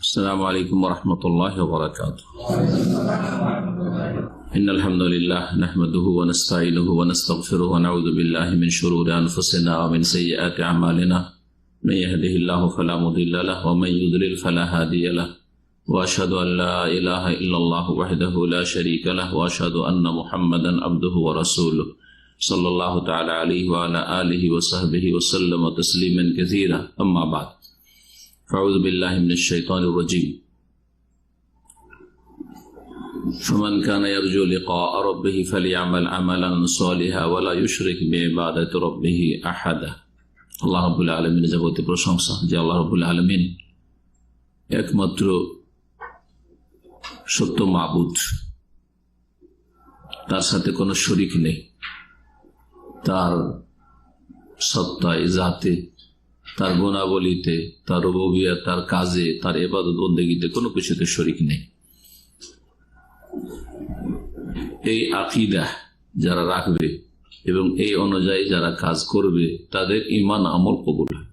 السلام عليكم ورحمة الله وبركاته. إن الحمد لله نحمده ونستعينه ونستغفره ونعوذ بالله من شرور أنفسنا ومن سيئات أعمالنا. من يهده الله فلا مضل له ومن يضلل فلا هادي له. وأشهد أن لا إله إلا الله وحده لا شريك له وأشهد أن محمدا عبده ورسوله صلى الله تعالى عليه وعلى آله وصحبه وسلم تسليما كثيرا. أما بعد، أعوذ بالله من الشيطان الرجيم. فمن كان يرجو لقاء ربه فليعمل عملا صالحا ولا يشرك بعبادة ربه أحدا. আল্লাহ রাব্বুল আলামিনের যাবতীয় প্রশংসা, যে আল্লাহ রাব্বুল আলামিন একমাত্র সত্য মাবুদ, তার সাথে কোনো শরীক নেই। তার সত্তায়, জাতে, তার গুণাবলীতে, তার রুবুবিয়ত, তার কাজে, তার ইবাদত বন্দেগীতে কোনো কিছুতে শরীক নেই। এই আকীদা যারা রাখবে এবং এই অনুযায়ী যারা কাজ করবে, তাদের ঈমান আমল কবুল হয়।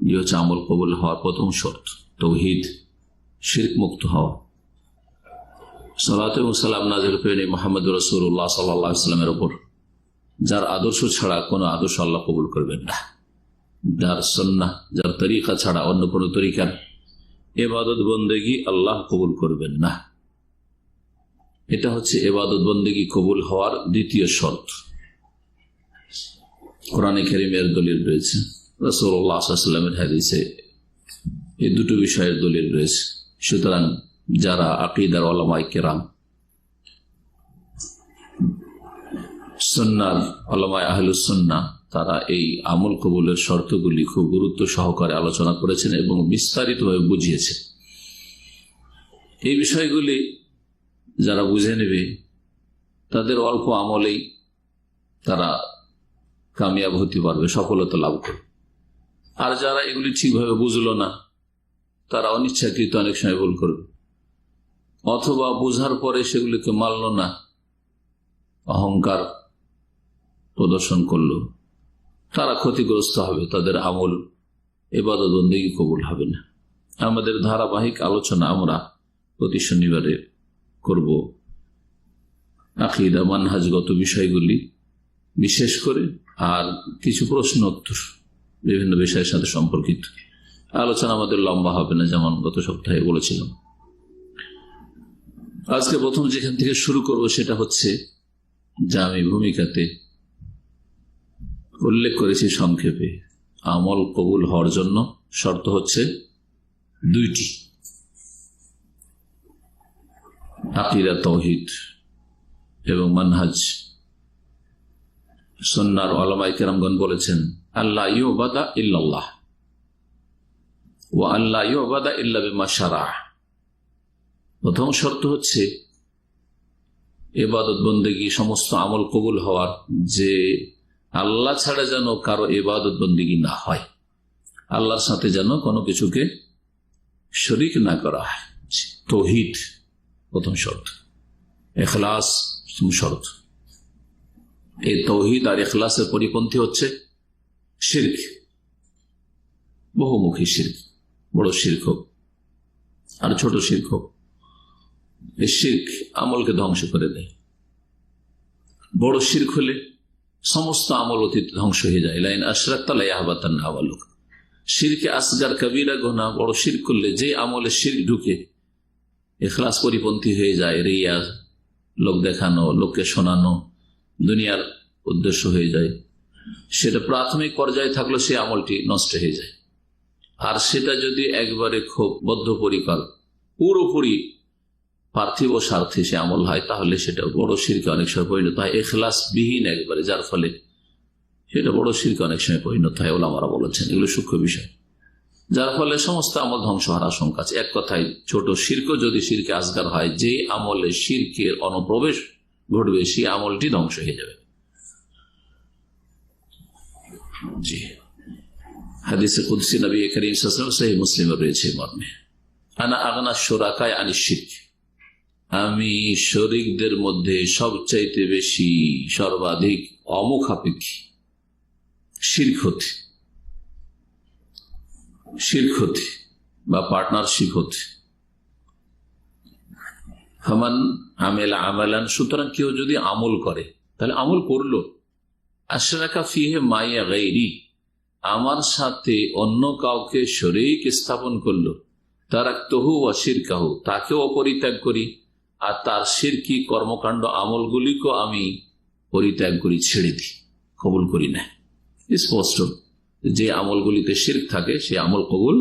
এই হচ্ছে আমল কবুল হওয়ার প্রথম শর্ত, তাওহীদ, শিরক মুক্ত হওয়া। সালাত এবং সালাম নাযিল করেন মুহাম্মদ রাসূলুল্লাহ সাল্লাল্লাহু আলাইহি ওয়াসাল্লামের উপর, যার আদর্শ ছাড়া কোনো আদর্শ আল্লাহ কবুল করবেন না। যার সুন্নাহ, যার তরিকা ছাড়া অন্য কোনো তরিকার ইবাদত বন্দেগী আল্লাহ কবুল করবেন না। এটা হচ্ছে ইবাদত বন্দেগী কবুল হওয়ার দ্বিতীয় শর্ত। কোরআনে কারীমের দলিল রয়েছে, রাসূলুল্লাহ সাল্লাল্লাহু আলাইহি ওয়াসাল্লামের হাদিসে এই দুটো বিষয়ের দলিল রয়েছে। সুতরাং যারা আকীদার উলামায়ে কেরাম, সুন্নাহর উলামায়ে আহলুস সুন্নাহ, তারা এই আমল কবুলের শর্তগুলি খুব গুরুত্ব সহকারে আলোচনা করেছেন এবং বিস্তারিতভাবে বুঝিয়েছেন। এই বিষয়গুলি যারা বুঝে নেবে, তাদের অল্প আমলেই তারা কামিয়াব হতে পারবে, সফলতা লাভ করবে। আর যারা এগুলি ঠিকভাবে বুঝলো না, তারা অনিচ্ছাকৃত অনেক সময় ভুল করবে, অথবা বুঝার পরে সেগুলিকে মানল না, অহংকার প্রদর্শন করলো, তারা ক্ষতিগ্রস্ত হবে, তাদের আমল ইবাদত বন্দেগী কবুল হবে না। আমাদের ধারাবাহিক আলোচনা আমরা প্রতি শনিবারে করব আকীদা মানহাজগত বিষয়গুলি বিশেষ করে, আর কিছু প্রশ্ন উত্তর বিভিন্ন বিষয়ের সাথে সম্পর্কিত আলোচনা আমাদের লম্বা হবে না, যেমন গত সপ্তাহে বলেছিলাম। আজকে প্রথম যেখান থেকে শুরু করব সেটা হচ্ছে, যা আমি ভূমিকাতে উল্লেখ করেছি সংক্ষেপে, আমল কবুল হওয়ার জন্য শর্ত হচ্ছে দুইটি: আকীদা, তাওহীদ এবং মানহাজ। সুন্নাহর উলামায়ে কেরামগণ বলেছেন, আল্লা ইউবাদা ইল্লাল্লাহ ওয়া আল্লা ইউবাদা ইল্লা বিমা শারআ। প্রথম শর্ত হচ্ছে ইবাদত বন্দেগী, সমস্ত আমল কবুল হওয়ার, যে আল্লাহ ছাড়া যেন কারো ইবাদত বন্দেগী না হয়, আল্লাহর সাথে যেন কোনো কিছুকে শরীক না করা হয়। তাওহীদ প্রথম শর্ত, ইখলাস শর্ত। এই তাওহীদ আর ইখলাসের পরিপন্থী হচ্ছে শিরক, বহুমুখী শিরক, বড় শিরক হোক আর ছোট শিরক হোক, এই শিরক আমলকে ধ্বংস করে দেয়। বড় শিরক হলে সমস্ত আমল অতীত ধ্বংস হয়ে যায়। লাইন আশরাকতা লায়াহবাতান্না আমালুক। শিরকে আসগার, কবিরা গুনাহ, বড় শিরক করলে যে আমলে শিরক ঢুকে ইখলাস পরিপন্থী হয়ে যায়, রিয়া, লোক দেখানো, লোককে শোনানো, দুনিয়ার উদ্দেশ্য হয়ে যায়, সেটা প্রাথমিক পর্যায়ে থাকলে সে আমলটি নষ্ট হয়ে যায়। আর সেটা যদি একবারে খুব বদ্ধপরিকর, পুরোপুরি পার্থিব স্বার্থে সে আমল হয়, তাহলে সেটা বড় শিরকে অনেক সময় পরিণত হয়। ইখলাস বিহীন একবারে, যার ফলে সেটা বড় শিরকে অনেক সময় পরিণত হয়। ওলামারা বলেছেন এগুলো সূক্ষ্ম বিষয়, যার ফলে সমস্ত আমল ধ্বংস হওয়ার আশঙ্কা আছে। এক কথায়, ছোট শিরকও যদি শিরকে আসগার হয়, যে আমলে শিরকের অনুপ্রবেশ ঘটবে, সেই আমলটি ধ্বংস হয়ে যাবে। জি, হাদিসে কুদসি নবী করিম সাল্লাল্লাহু আলাইহি ওয়াসাল্লাম সহিহ মুসলিমে রয়েছে মর্মে, আনা আগনা শুরাকায়ে আনিশ শিরক, আমি শরীকদের মধ্যে সবচাইতে বেশি, সর্বাধিক অমুখাপেক্ষী শিরক হতে। বা পার্টনারশিপ হতে। ফামান আমেলা আমালান, সুতরাং কেউ যদি আমল করে, তাহলে আমল করলো, আশরাকা ফিহে মাইয়া গায়রি, আমার সাথে অন্য কাউকে শরীক স্থাপন করলো, তারাকতুহু ওয়া শিরকাহু, তাকেও অপরিত্যাগ করি আর তার শিরকি কর্মকাণ্ড আমলগুলিকেও আমি পরিত্যাগ করি, ছেড়ে দিই, কবুল করি না। স্পষ্ট যে আমলগুলিতে শিরক থাকে সে আমল কবুল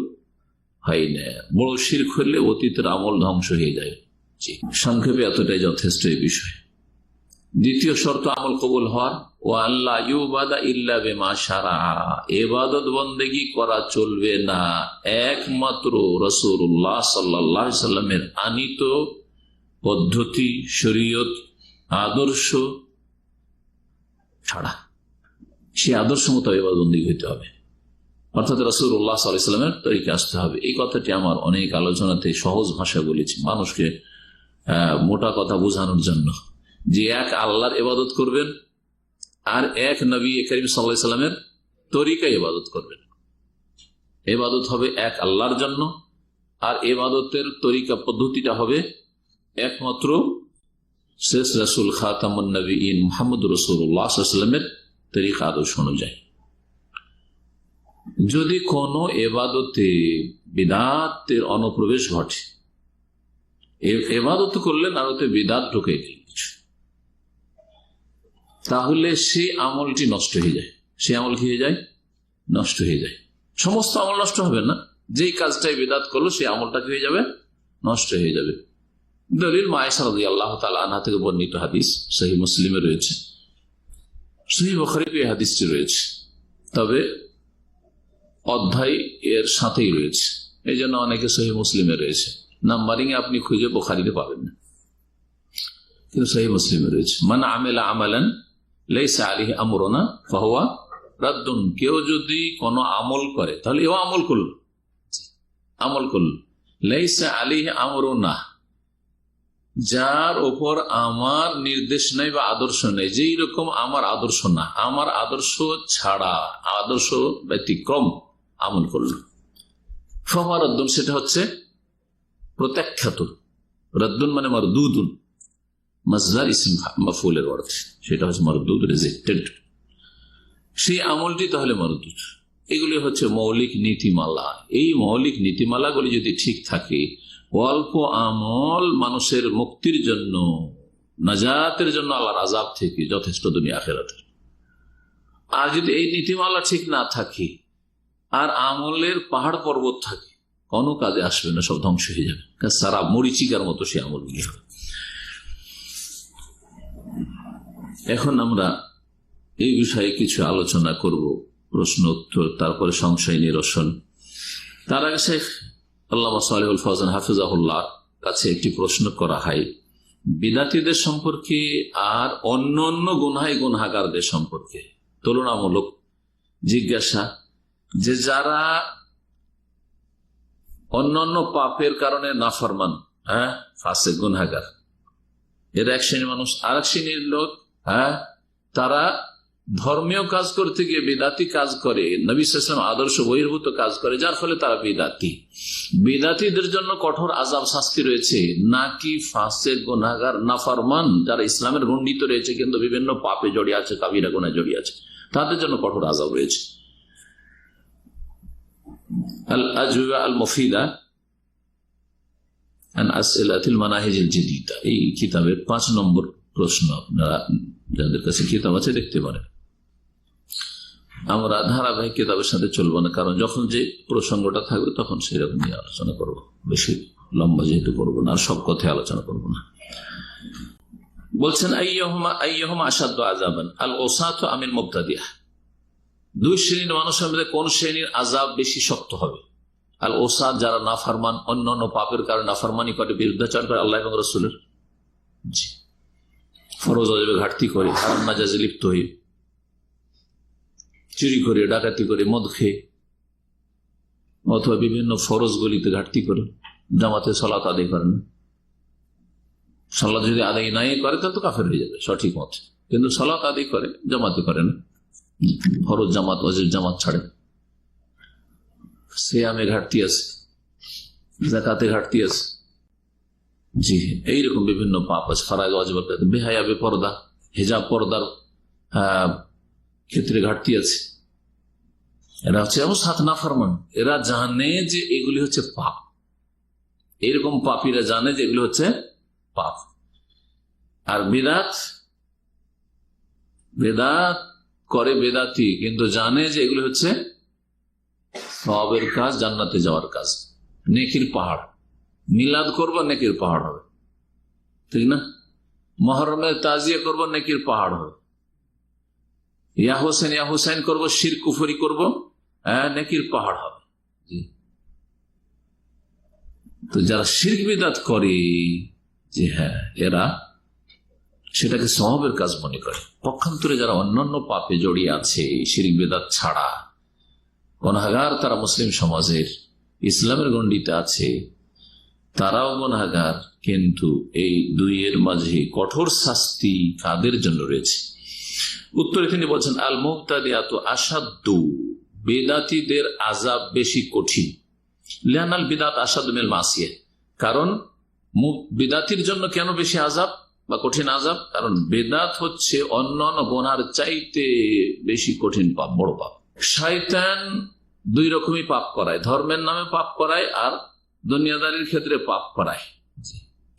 হয় না। বড় শিরক হলে অতীতের আমল ধ্বংস হয়ে যায়। সংক্ষেপে এতটাই যথেষ্ট এই বিষয়ে। দ্বিতীয় শর্ত আমল কবুল হওয়ার, ও আল্লাহ ইউবাদা ইল্লা বিমা শারা, ইবাদত বন্দেগী করা চলবে না একমাত্র রাসূলুল্লাহ সাল্লাল্লাহু আলাইহি সাল্লামের আনিত পদ্ধতি, শরীয়ত, আদর্শ ছাড়া। সে আদর্শ মতো ইবাদত বন্দেগী হইতে হবে, অর্থাৎ রাসূলুল্লাহ সাল্লাল্লাহু আলাইহি সাল্লামের তরিকা আসতে হবে। এই কথাটি আমার অনেক আলোচনাতে সহজ ভাষা বলেছি, মানুষকে মোটা কথা বোঝানোর জন্য, যে এক আল্লাহর ইবাদত করবেন আর এক নবী করিম সাল্লাল্লাহু আলাইহি সাল্লামের তরিকায় ইবাদত করবেন। ইবাদত হবে এক আল্লাহর জন্য, আর ইবাদতের তরিকা পদ্ধতিটা হবে একমাত্র শেষ রাসূল খাতামুন নবীয়িন মুহাম্মদুর রাসূলুল্লাহ সাল্লাল্লাহু আলাইহি সাল্লামের তরিকা আদর্শ অনুযায়ী। যদি কোনো ইবাদতে বিদআতের অনুপ্রবেশ ঘটে, ইবাদত করলেন আর ওতে বিদআত ঢুকে গেল, তাহলে সেই আমলটি নষ্ট হয়ে যায়। সেই আমল কি হয়ে যায়? নষ্ট হয়ে যায়। সমস্ত আমল নষ্ট হবে না, যেই কাজটাই বিদআত করলো সেই আমলটা কি হয়ে যাবে? নষ্ট হয়ে যাবে। দলিল মা আয়েশা রাদিয়াল্লাহু তাআলা আনহা থেকে বর্ণিত হাদিস, সহিহ মুসলিমে রয়েছে, সহিহ বুখারীতে এই হাদিসটি রয়েছে, তবে অধ্যায় এর সাথেই রয়েছে, এই জন্য অনেকে সহিহ মুসলিমে রয়েছে, নাম্বারিং এ আপনি খুঁজে বুখারীতে পাবেন না, কিন্তু সহিহ মুসলিমে রয়েছে। মান আমিলা আমালান লাইসা আলাইহি আমরুনা ফাহুয়া রাদ্দুন, কেউ যদি কোনো আমল করে, তাহলে এও আমল করল, লাইসা আলাইহি আমরুনা, যার উপর আমার নির্দেশ নেই বা আদর্শ নেই, যেই রকম আমার আদর্শ না, আমার আদর্শ ছাড়া, আদর্শ ব্যতিক্রম আমল করল, ফাহুয়া রাদ্দুন, সেটা হচ্ছে প্রত্যাখ্যাত। রাদ্দুন মানে মারদুদুন, মাজদার ইসম মাফউলের অর্থ, সেটা হচ্ছে মারদুদ, রিজেক্টেড, সেই আমলটি তাহলে মারদুদ। এগুলি হচ্ছে মৌলিক নীতিমালা। এই মৌলিক নীতিমালাগুলি যদি ঠিক থাকে, অল্প আমল মানুষের মুক্তির জন্য, নাজাতের জন্য আল্লাহর আযাব থেকে যথেষ্ট দুনিয়া আখিরাতের। আর যদি এই নীতিমালা ঠিক না থাকে আর আমলের পাহাড় পর্বত থাকে, কোনো কাজে আসবে না, সব ধ্বংস হয়ে যাবে, সারা মরিচিকার মতো সে আমলগুলি হবে। এখন আমরা এই বিষয়ে কিছু আলোচনা করব, প্রশ্ন উত্তর, তারপরে সংশয় নিরসন। তার আগে শেখ আল্লামা সালেহুল ফওজান হাফিজাহুল্লাহ কাছে একটি প্রশ্ন করা হয় বিদাতীদের সম্পর্কে আর অন্য অন্য গুনাহগারদের সম্পর্কে, তুলনামূলক জিজ্ঞাসা, যে যারা অন্যান্য পাপের কারণে নাফরমান, ফাসিক গুনাহগার, এর এক শ্রেণীর মানুষ। আর এক শ্রেণীর লোক, তারা ধর্মীয় কাজ করতে গিয়ে বিদাতি কাজ করে, নবী সাল্লাল্লাহু আলাইহি ওয়াসাল্লাম আদর্শ বহির্ভূত কাজ করে, যার ফলে তারা বিদাতি। বিদাতিদের জন্য কঠোর আযাব শাস্তি রয়েছে, নাকি ফাসিক গুনাহগার নাফরমান যারা ইসলামের গণ্ডিত রয়েছে কিন্তু বিভিন্ন পাপে জড়িয়ে আছে, কাবিরা গুনাহে জড়িয়ে আছে, তাদের জন্য কঠোর আযাব রয়েছে? আল আজওয়া আল মুফিদা আন আসইলাতিল মানাহিজিল জাদীদা, এই কিতাবের 5 নম্বর প্রশ্ন। আপনারা যাদের কাছে কিতাব আছে দেখতে পারেন। আমরা ধারাবাহিক কিতাবের সাথে চলবো না, কারণ যখন যে প্রসঙ্গটা থাকবে তখন সেরকম নিয়ে আলোচনা করব, বেশি লম্বা যেহেতু করবো না, আর সব কথায় আলোচনা করবো না। বলছেন আইয়ুহুমা আশাদ্দু আযাবান আল উসাতু আমিল মুবতাদিআহ, দুই শ্রেণীর মানুষের মধ্যে কোন শ্রেণীর আযাব বেশি শক্ত হবে? আল উসাত, যারা নাফরমান, অন্যান্য পাপের কারণে নাফরমানি করে, বিরুদ্ধাচরণ করে আল্লাহ এবং রাসূলের, ফরজ ওয়াজিবে ঘাটতি করে, হারাম নাজায়েজে লিপ্ত হয়ে, চুরি করে, ডাকাতি করে, মদ খেয়ে, অথবা বিভিন্ন ফরজগুলিতে ঘাটতি করে, জামাতে সালাত আদায় করে না। সালাত যদি আদায় নাই করে তাহলে তো কাফের হয়ে যাবে সঠিক মত, কিন্তু সালাত আদায় করে, জামাতে করে না, ফরজ জামাত ওয়াজিব জামাত ছাড়ে, সিয়ামে ঘাটতি আছে, যাকাতে ঘাটতি আছে, জি এইরকম বিভিন্ন পাপ আছে। ফারায়েজ ওয়াজিবাত, বেহায়া বেপরদা, হিজাব পর্দার ক্ষেত্রে ঘাটতি আছে। এরা হচ্ছে সাত নাফরমান, এরা জানে যে এগুলি হচ্ছে পাপ। এরকম পাপীরা জানে যে এগুলি হচ্ছে পাপ। আর বেদাত করে বেদাতি, কিন্তু জানে যে এগুলি হচ্ছে সওয়াবের কাজ, জান্নাতে যাওয়ার কাজ, নেকির পাহাড়। মিলাদ করবো নেকির পাহাড় হবে, ঠিক না? মহরমের তাজিয়া করবো নেকির পাহাড় হবে। ইয়া হোসেন করবো, শিরক কুফরি করবো, নেকির পাহাড় হবে। তো যারা শিরক বিদআত করে, যে হ্যাঁ এরা সেটাকে সওয়াবের কাজ মনে করে। পক্ষান্তরে যারা অন্যান্য পাপে জড়িয়ে আছে শিরক বিদআত ছাড়া, গুনাহগার, তারা মুসলিম সমাজের ইসলামের গণ্ডিতে আছে, তারাও গুনাহগার। কিন্তু এই দুইয়ের মাঝে কঠোর শাস্তি কাদের জন্য রয়েছে? উত্তরে তিনি বলছেন, আল মুবতাদিআতু আশাদ্দু, বেদাতীদের আযাব বেশি কঠিন। লিআন্নাল বিদআত আশাদ্দু মিনাল মাসিয়া, কারণ বিদআতির জন্য কেন বেশি আযাব বা কঠিন আযাব? কারণ বেদাত হচ্ছে অন্যান্য গুনার চাইতে বেশি কঠিন পাপ, বড় পাপ। শয়তান দুই রকমই পাপ করায়, ধর্মের নামে পাপ করায় আর দুনিয়াদারির ক্ষেত্রে পাপ করায়।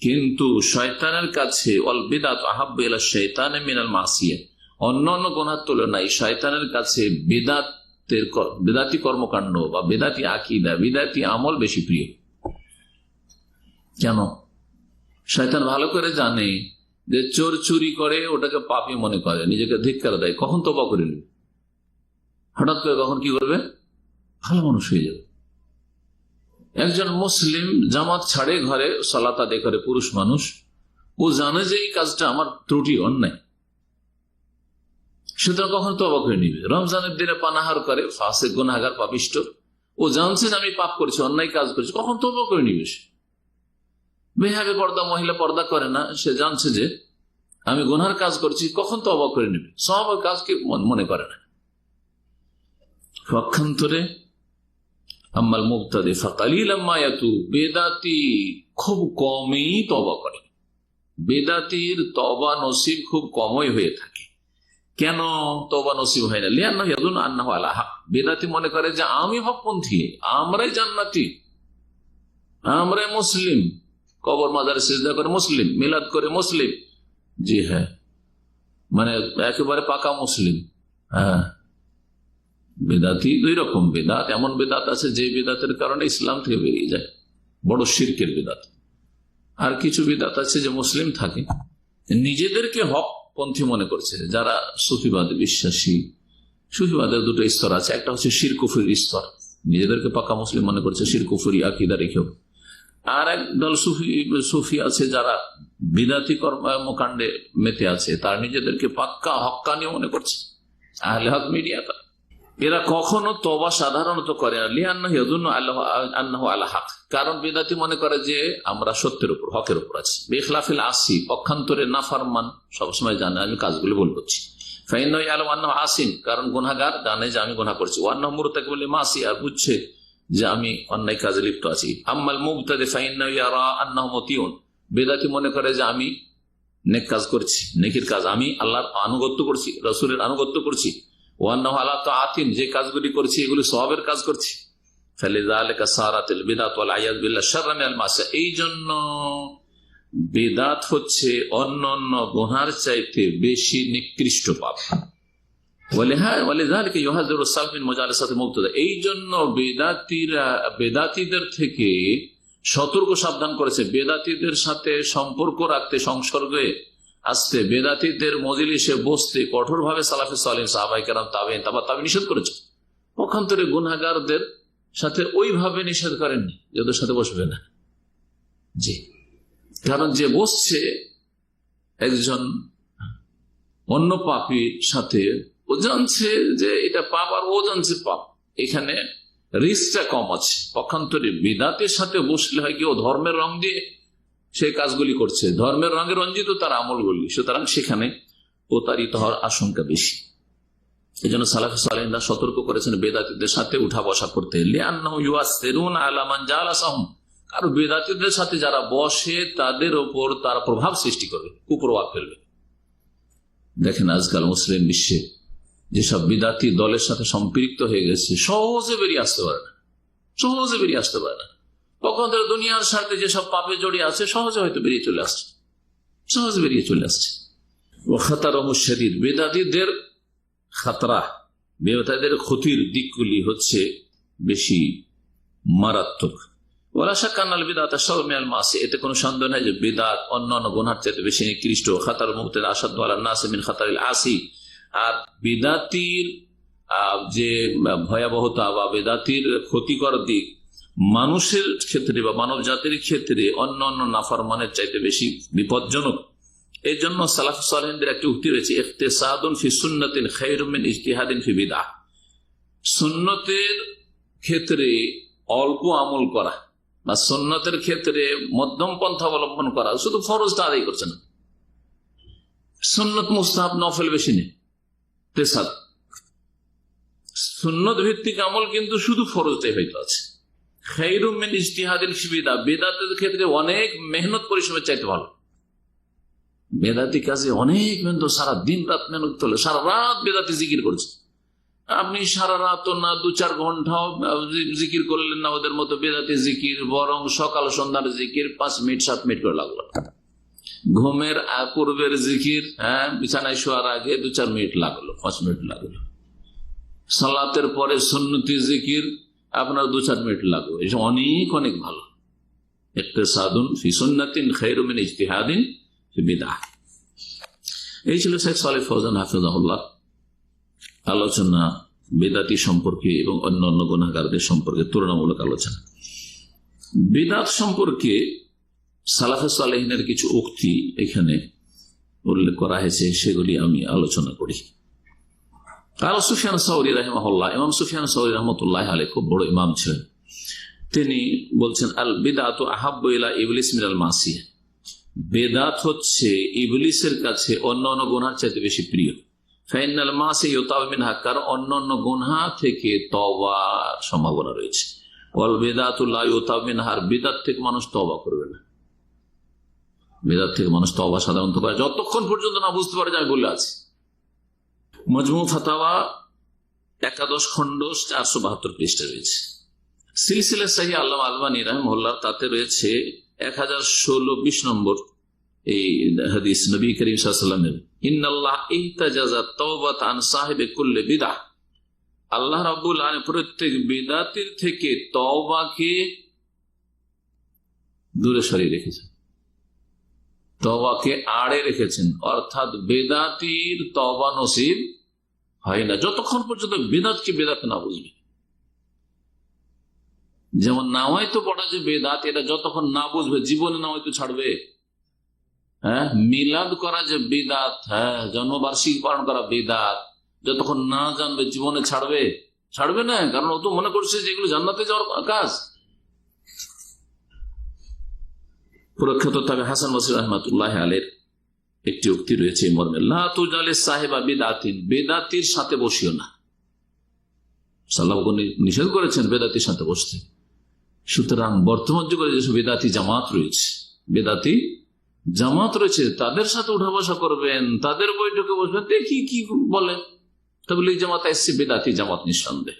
কিন্তু শয়তানের কাছে অল বিদআতু আহাব্বু ইলা শাইতানি মিনাল মাসিয়া, অন্যান্য গুনার তুলনায় শয়তানের কাছে বেদাতি কর্মকাণ্ড বা বেদাতি আকীদা, বেদাতি আমল বেশি প্রিয়। কেন? শয়তান ভালো করে জানে যে চোর চুরি করে ওটাকে পাপী মনে করে, নিজেকে ধিক্কার দেয়, কখন তওবা করে নেবে, হঠাৎ করে কখন কি করবে, ভালো মানুষ হয়ে যাবে। একজন মুসলিম জামাত ছাড়ে, ঘরে সালাত আদায় করে, পুরুষ মানুষ, ও জানে যে এই কাজটা আমার ত্রুটি, অন্যায়, সুতরাং কখন তওবা করে নিবে। রমজানের দিনে পানাহার করে, ফাসিক গুনাহগার পাপিষ্ট, ও জানছে যে আমি পাপ করেছি, অন্যায় কাজ করেছি, কখন তওবা করে নিবে। বেহাবে পর্দা, মহিলা পর্দা করে না, সে জানছে যে আমি গুনার কাজ করছি, কখন তওবা করে নেবে, সওয়াবের কাজকে মনে করে না। পক্ষান্তরে আম্মাল মুবতাদি ফাকালিলাম মা ইয়াতুব, বেদাতি খুব কমই তওবা করে, বেদাতির তওবা নসিব খুব কমই হয়ে থাকে। কেন তওবা নসিব হয় না? লিআন্নাহু ইয়াযুন্নু আন্নাহু আলা হক, বেদাতি মনে করে যে আমি হকপন্থী, আমরাই জান্নাতি, আমরাই মুসলিম, কবর মাজারে সিজদা করে মুসলিম, মিলাদ করে মুসলিম, জি হ্যাঁ, মানে একেবারে পাকা মুসলিম। হ্যাঁ, বেদাতি দুই রকম। বেদাত, এমন বেদাত আছে যে বেদাতের কারণে ইসলাম থেকে বেরিয়ে যায়, বড় শিরকের বেদাত। আর কিছু বেদাত আছে যে মুসলিম থাকে, নিজেদেরকে হক পন্থী মনে করছে। যারা সুফিবাদে বিশ্বাসী, সুফিবাদের দুটো স্তর আছে, একটা হচ্ছে শিরক কুফরির স্তর, নিজেদেরকে পাকা মুসলিম মনে করছে শিরক কুফরি আকীদা রেখেও। আর এক দল সুফি আছে যারা বিদাতি কর্মকাণ্ডে মেতে আছে, তার নিজেদেরকে পাক্কা হক্কানি মনে করছে, আহলে হক মিডিয়া। এরা কখনো তওবা সাধারণত করে না, লিআন্নাহু ইয়াযুন্নু আন্নাহু আলা হক, কারণ বিদাতি মনে করে যে আমরা সত্যের উপর, হকের উপর আছি। বিখিলাফিল আসি, পক্ষান্তরে নাফরমান সবসময় জানে আমি কাজগুলি ভুল করছি। ফাইন্নাহু ইয়ালামু আন্নাহু আসিন, কারণ গুনাহগার জানে যে আমি গুনাহ করছি। ওয়া আন্নাহু মুরতাকিবুল লিমাসি, আর বুঝছে যে আমি অন্যায় কাজে লিপ্ত আছি। আম্মাল মুবতাদি ফাইন্নাহু ইয়ারা আন্নাহু মুতিউন, বেদাতি মনে করে যে আমি নেক কাজ করছি, নেকির কাজ, আমি আল্লাহর আনুগত্য করছি, রাসূলের আনুগত্য করছি। ওয়ান্নাহু আলা তাআতিন, যে কাজগুলি করছি এগুলি সওয়াবের কাজ করছি। ফালিযালিকা সারাতিল বিদআত ওয়াল আয়ায বিল্লাহ শাররা মিনাল মাসিয়া, এই জন্য বিদআত হচ্ছে অন্যান্য গুনার চাইতে বেশি নিকৃষ্ট পাপ। ওয়ালিযালিকা ইউহাযিরু সালফ মিন মুজালাসাতিল মুবতাদি, এই জন্য বেদাতীদের থেকে সতর্ক সাবধান করেছে। বেদাতীদের সাথে সম্পর্ক রাখতে, সংসর্গে আসতে, বেদাতীদের মজলিসে বসতে কঠোরভাবে সালাফে সালেহিন, সাহাবায়ে কেরাম, তাবেঈন, তাবা তাবেঈন নিষেধ করেছে। পক্ষান্তরে গুনাহগারদের সাথে ওইভাবে নিষেধ করেননি, যাদের সাথে বসবে না। জি, কারণ যে বসছে একজন অন্য পাপীর সাথে, ও জানছে যে এটা পাপ আর ও জানছে পাপ, এখানে রিস্কটা কম আছে। পক্ষান্তরে বিদআতের সাথে বসলে হয় কি, ও ধর্মের রং দিয়ে সেই কাজগুলি করছে, ধর্মের রঙে রঞ্জিত তার আমলগুলি, সুতরাং সেখানে প্রতারিত হওয়ার আশঙ্কা বেশি। এই জন্য সালাফে সালেহিনরা সতর্ক করেছেন বেদাতীদের সাথে উঠা বসা করতে। লিআন্নাহু ইউআসসিরুনা আলা মান জালাসাহুম, আর বেদাতীদের সাথে যারা বসে তাদের ওপর তারা প্রভাব সৃষ্টি করবে, কুপ্রভাব ফেলবে। দেখেন আজকাল মুসলিম বিশ্বে যেসব বিদাতি দলের সাথে সম্পৃক্ত হয়ে গেছে, সহজে বেরিয়ে আসতে পারে না, সহজে বেরিয়ে আসতে পারে না। কখন তারা দুনিয়ার সাথে যেসব পাপে জড়িয়ে আছে সহজে হয়তো বেরিয়ে চলে আসছে, সহজে বেরিয়ে চলে আসছে। ও খাতারহ শদীদ, বেদাতীদের খাতরা, বেদাতীদের ক্ষতির দিকগুলি হচ্ছে বেশি মারাত্মক। এতে কোনো সন্দেহ নাই যে বিদআত অন্যান্য গুনার চাইতে বেশি নিকৃষ্ট। খাতার মুবতাদি আশাদ্দু আলান নাস মিন খাতারিল আসি, আর বিদাতির যে ভয়াবহতা বা বেদাতির ক্ষতিকর দিক মানুষের ক্ষেত্রে বা মানব জাতির ক্ষেত্রে অন্যান্য নাফরমানের চাইতে বেশি বিপজ্জনক। এই জন্য সালাফ সালেহিনদের একটি উক্তি রয়েছে, ইখতিসাদুন ফি সুন্নাতিন খায়রুম মিন ইজতিহাদিন ফি বিদআহ। সুন্নতের ক্ষেত্রে অল্প আমল করা বা সুন্নতের ক্ষেত্রে মধ্যম পন্থা অবলম্বন করা, শুধু ফরজটা আদায় করছে না, সুন্নত মুস্তাহাব নফল বেশি নেই। তেসাদ সুন্নত ভিত্তিক আমল কিন্তু শুধু ফরজটাই হয়তো আছে। খায়রুম মিন ইজতিহাদিন ফি বিদআহ, বেদাতের ক্ষেত্রে অনেক মেহনত পরিশ্রমের চাইতে ভালো। বেদাতি কাজে অনেক মেহনত, সারা দিন রাত মেহনত তোলে, সারা রাত বেদাতি জিকির করছে। আপনি সারা রাত না 2-4 ঘন্টাও জিকির করলেন না ওদের মতো বেদাতি জিকির, বরং সকাল সন্ধ্যার জিকির 5 মিনিট 7 মিনিট করে লাগলো। ঘুমের পূর্বের জিকির, বিছানায় শোয়ার আগে 2-4 মিনিট লাগলো, 5 মিনিট লাগলো। সালাতের পরে সুন্নতি জিকির আপনার 2-4 মিনিট লাগলো। এসব অনেক অনেক ভালো। ইখতিসাদুন ফি সুন্নাতিন খায়রুম মিন ইজতিহাদিন ফি বিদআহ। এই ছিল শেখ সালেহ ফওজান হাফিজাহুল্লাহ আলোচনা বেদাতি সম্পর্কে এবং অন্যান্য গুনাহগারদের সম্পর্কে, তুলনামূলক আলোচনা। বিদআত সম্পর্কে সালাফে সালেহিনের কিছু উক্তি এখানে উল্লেখ করা হয়েছে, সেগুলি আমি আলোচনা করি। কালা সুফিয়ান সাউরি রাহিমাহুল্লাহ, ইমাম সুফিয়ান সাউরি রহমতুল্লাহ আলাইহি খুব বড় ইমাম ছিলেন। তিনি বলছেন, আল বিদআতু আহাব্বু ইলা ইবলিস মিনাল মাসিয়া, বেদাত হচ্ছে ইবলিসের কাছে অন্যান্য গুনার চাইতে বেশি প্রিয়। ফাইনাল মাসি ইউতাব মিনহা, কারণ অন্যান্য গুনাহ থেকে তওবার সম্ভাবনা রয়েছে। ওয়াল বিদআতু লা ইউতাব মিনহা, বিদআত থেকে মানুষ তওবা করবে না। বিদআত থেকে মানুষ তওবা সাধারণত করে যতক্ষণ পর্যন্ত না বুঝতে পারে যে আমি বলে আছি। মজমু ফাতাওয়া 11 খণ্ড 472 পৃষ্ঠা রয়েছে। সিলসিলা সহিহ আল্লামা আলবানী রাহিমাহুল্লাহ তাতে রয়েছে 1016-20 নম্বর এই হাদিস, নবী করিম সাল্লাল্লাহু আলাইহি ওয়াসাল্লামের, ইন্নাল্লাহ ইহতাজাযা তাওবাত আন সাহিবি কুল্লি বিদআহ, আল্লাহ রাব্বুল আলামিন প্রত্যেক বিদআতির থেকে তওবাকে দূরে সরিয়ে রেখেছেন, তওবাকে আড়ে রেখেছেন। অর্থাৎ বেদাতির তওবা নসিব হয় না যতক্ষণ পর্যন্ত বেদাতকে বেদাত না বুঝবে। যেমন নাওয়াইতো পড়া যে বেদাত, এটা যতক্ষণ না বুঝবে জীবনে নাওয়াইতো ছাড়বে। মিলাদ করা যে বিদাত, জন্মবার্ষিকী পালন করা বিদাত, যতক্ষণ না জানবে জীবনে ছাড়বে, ছাড়বে না। কারণ ও তো মনে করছে যে এগুলো জান্নাতে যাওয়ার কাজ। প্রখ্যাত তবে হাসান বসরি রহমাতুল্লাহ আলাইহির একটি উক্তি রয়েছে এই মর্মে, লা তুজালিস সাহিবা বিদআতিন, বেদাতির সাথে বসিও না। সাল্লাল্লাহু নিষেধ করেছেন বেদাতির সাথে বসতে। সুতরাং বর্তমান যুগে যেসব বেদাতি জামাত রয়েছে, বেদাতি জামাত রয়েছে, তাদের সাথে উঠা বসা করবেন, তাদের বৈঠকে বসবেন, দেখি কি বলে। তাবলীগ জামাত এসছে, বেদাতি জামাত নিঃসন্দেহ,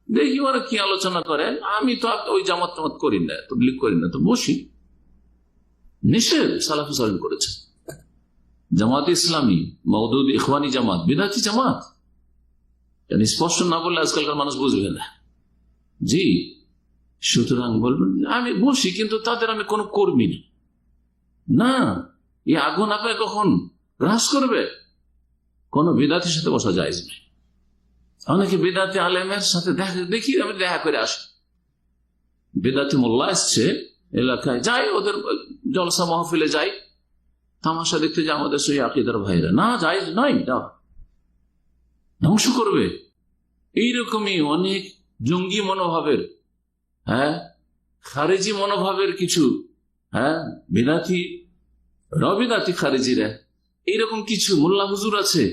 দেখি ওরা কি আলোচনা করে। আমি তো ওই জামাত টামাত করি না, তাবলীগ করি না, তো বসি। নিষেধ সালাফে সালেহিন করেছে। জামাত ইসলামী, মওদুদ ইখওয়ানি জামাত বিদআতি জামাত, স্পষ্ট না বললে আজকালকার মানুষ বুঝবে না। জি, সুতরাং বলবেন আমি বসি, কিন্তু তাদের আমি কোনো কর্মী না। এই আগুন আপনাকে কখন গ্রাস করবে? কোন বিদআতির সাথে বসা জায়েজ নেই। অনেকে বিদআতি আলেমের সাথে দেখি আমি দেখা করে আসি। বিদআতি মোল্লা এসছে এলাকায়, যাই ওদের জলসা মাহফিলে যাই, তামাশা দেখতে যে আমাদের সহি আকীদার ভাইরা, না জায়েজ নয়, ধ্বংস করবে। এইরকমই অনেক জঙ্গি মনোভাবের, খারেজি মনোভাবের কিছু বিদআতি রবিদাতি খারেজিরা, এইরকম কিছু মোল্লা হুজুর আছে,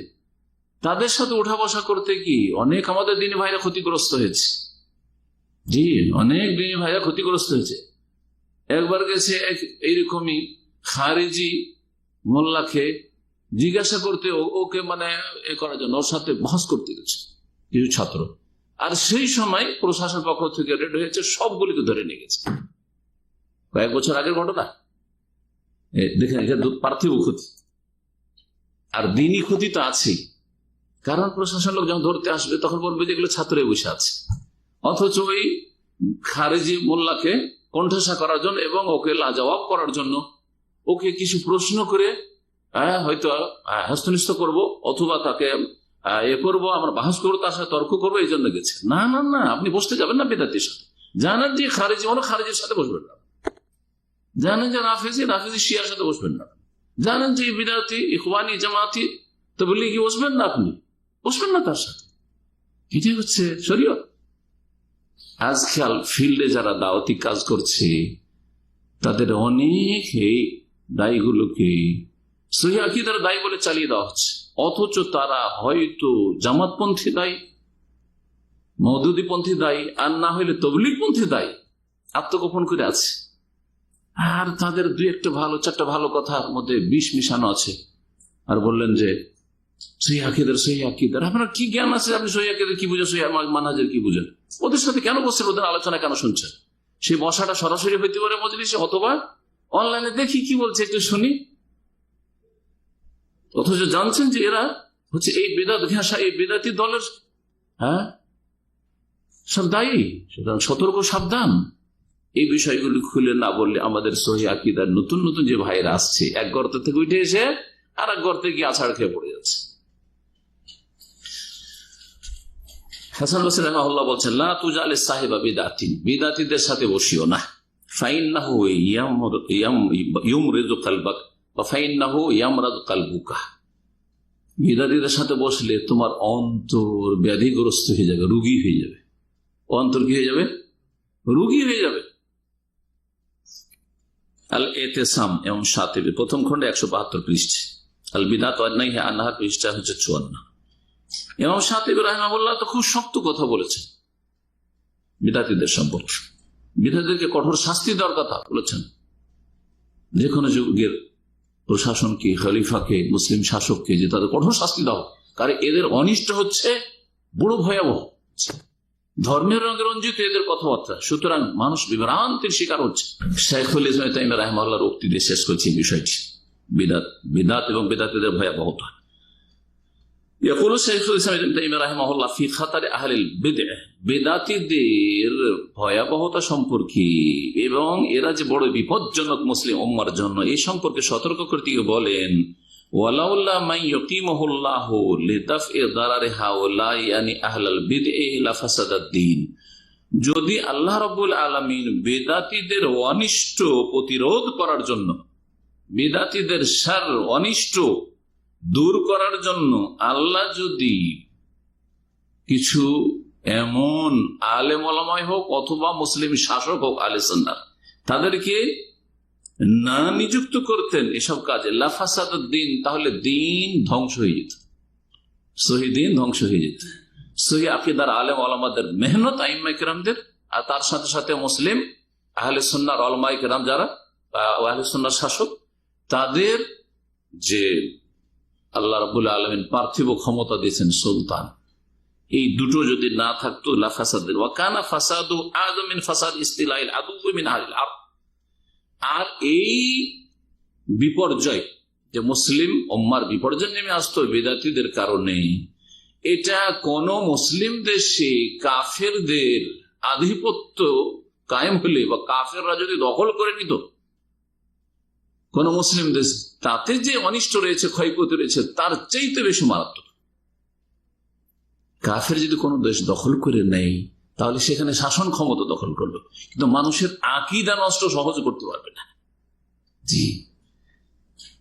তাদের সাথে উঠা বসা করতে কি অনেক আমাদের দিনী ভাইরা ক্ষতিগ্রস্ত হয়েছে। জি, অনেক দিনী ভাইরা ক্ষতিগ্রস্ত হয়েছে। একবার গেছে এইরকমই খারিজি মোল্লাকে জিজ্ঞাসা করতে, ওকে মানে এ করার জন্য ওর সাথে বহস করতে গেছে কিছু ছাত্র, আর সেই সময় প্রশাসন পক্ষ থেকে রেড হয়েছে, সবগুলিকে ধরে নিয়ে গেছে। কয়েক বছর আগের ঘটনা, দেখেন পার্থিব ক্ষতি আর দিনই ক্ষতি তো আছেই। কারণ প্রশাসন লোক যখন ধরতে আসবে তখন বলবে যেগুলো ছাত্রে বসে আছে, অথচ ওই খারেজি মোল্লাকে কণ্ঠাসা করার জন্য এবং ওকে লাজবাব করার জন্য ওকে কিছু প্রশ্ন করে হয়তো হস্তনিষ্ঠ করবো, অথবা তাকে এ করবো, আমরা বাহাস করবো, তার সাথে তর্ক করবো, এই জন্য গেছে। না না না, আপনি বসতে যাবেন না বেদাতির সাথে। জানেন যে খারেজি খারেজির সাথে বসবেন না, জানেন যে রাফেজি শিয়ার সাথে বসবেন না, জানেন যে বিদাতি ইখওয়ানি জামাতি তাবলীগী বসবেন না, আপনি বসবেন না তার সাথে। এটাই হচ্ছে শরীয়ত। আজকাল ফিল্ডে যারা দাওয়াতি কাজ করছে তাদের অনেক এই দায়ীগুলোকে সহিহ আকীদার দায়ী বলে চালিয়ে দেওয়া হচ্ছে, অথচ তারা হয়তো জামাতপন্থী দায়ী, মওদুদীপন্থী দায়ী, আর না হইলে তাবলীগপন্থী দায়ী, আত্মগোপন করে আছে। আর তাদের দুই একটা ভালো চারটা ভালো কথার মধ্যে বিষ মিশানো আছে। আর বললেন যে সহিহ আকীদার, আপনার কি জ্ঞান আছে, আপনি সহিহ আকীদার কি বুঝেন, সহিহ মানহাজের কি বুঝেন? ওদের সাথে কেন বসছেন, ওদের আলোচনা কেন শুনছেন? সেই বসাটা সরাসরি হইতে পারে মজলিসে, অথবা অনলাইনে দেখি কি বলছে একটু শুনি, অথচ জানছেন যে এরা হচ্ছে এই বেদাত ঘেঁষা, এই বেদাতি দলের সব দায়ী। সুতরাং সতর্ক, সাবধান। এই বিষয়গুলি খুলে না বললে আমাদের সহিহ আকীদার নতুন নতুন যে ভাইরা আসছে, এক গর্ত থেকে উঠে এসে আর এক গর্তে গিয়ে আছাড় খেয়ে পড়ে যাচ্ছে। হাসান বসরি রাহিমাহুল্লাহ বলছেন, লা তুজালিস সাহিবা বিদাতিন, বিদাতীদের সাথে বসিও না। ফাইন্নাহু ইউমরিদু কলবাক ওয়া ফাইন্নাহু ইয়ামরাদু কলবুকা। বিদাতীদের সাথে বসলে তোমার অন্তর ব্যাধিগ্রস্ত হয়ে যাবে, রোগী হয়ে যাবে। অন্তর কি হয়ে যাবে? রোগী হয়ে যাবে। আল এতেসাম এবং শাতিবি প্রথম খণ্ডে 172 পৃষ্ঠা, আল বিদাত ওয়ান নাহি আনহা পৃষ্ঠা হচ্ছে 54। ইমাম শাতিবী রাহিমাহুল্লাহ তো খুব শক্ত কথা বলেছেন বিদাতীদের সম্পর্কে, বিদাতীদেরকে কঠোর শাস্তি দেওয়ার কথা বলেছেন। যে কোনো যুগের প্রশাসনকে, খলিফাকে, মুসলিম শাসককে যে তাদের কঠোর শাস্তি দাও, কারণ এদের অনিষ্ট হচ্ছে বড় ভয়াবহ, ধর্মের রঙে রঞ্জিত এদের কথাবার্তা। সুতরাং মানুষ বিভ্রান্তির শিকার হচ্ছে। শাইখুল ইসলাম তাইমিয়া রাহিমাহুল্লাহর উক্তি দিয়ে শেষ করছি বিষয়টি, বিদাত এবং বিদাতীদের ভয়াবহতা। ইয়াকুলু শাইখুল ইসলাম ইবনে তাইমিয়া রাহিমাহুল্লাহ ফি খাতার আহলিল বিদআহ, বিদাতীদের ভয়াবহতা সম্পর্কে এবং এরা যে বড় বিপজ্জনক মুসলিম উম্মার জন্য, এই সম্পর্কে সতর্ক করতে গিয়ে বলেন, ওয়ালাউল্লা মান ইয়াকিমুহুল্লাহু লিদাফই দারারি হাউলাই ইয়ানি আহলাল বিদআহ লাফাসাদাদ দ্বীন। যদি আল্লাহ রাব্বুল আলামিন বিদাতীদের অনিষ্ট প্রতিরোধ করার জন্য, বিদাতীদের শার অনিষ্ট দূর করার জন্য আল্লাহ যদি কিছু এমন আলেম ওলামায় হোক অথবা মুসলিম শাসক হোক আহলে সুন্নাহ, তাদেরকে না নিযুক্ত করতেন এসব কাজে, লাফাসাদাদ দ্বীন, তাহলে দিন ধ্বংস হয়ে যেত, সহি দিন ধ্বংস হয়ে যেত। সহি আকীদার আলেম ওলামাদের মেহনত, আইম্মায়ে কেরামদের, আর তার সাথে সাথে মুসলিম আহলে সুন্নাহর উলামায়ে কেরাম যারা আহলে সুন্নাহর শাসক, তাদের যে আল্লাহ রাব্বুল আলামিন পার্থিব ক্ষমতা দিয়েছেন সুলতান, এই দুটো যদি না থাকতো লাফাসাদ, ওয়া কানা ফাসাদু আযম মিন ফাসাদ ইস্তিলাইল আদু মিন আহলিল আরদ। আর এই বিপর্যয় যে মুসলিম উম্মার বিপর্যয় নেমে আসতো বিদাতীদের কারণে, এটা কোন মুসলিম দেশে কাফেরদের আধিপত্য কায়েম হলে বা কাফেররা যদি দখল করে নিত কোন মুসলিম দেশ, তাতে যে অনিষ্ট রয়েছে, ক্ষয়ক্ষতি রয়েছে, তার চাইতে বেশি মারাত্মক। কাফের যদি কোনো দেশ দখল করে নেয় তাহলে সেখানে শাসন ক্ষমতা দখল করলো, কিন্তু মানুষের আকীদা নষ্ট সহজে করতে পারবে না। জি,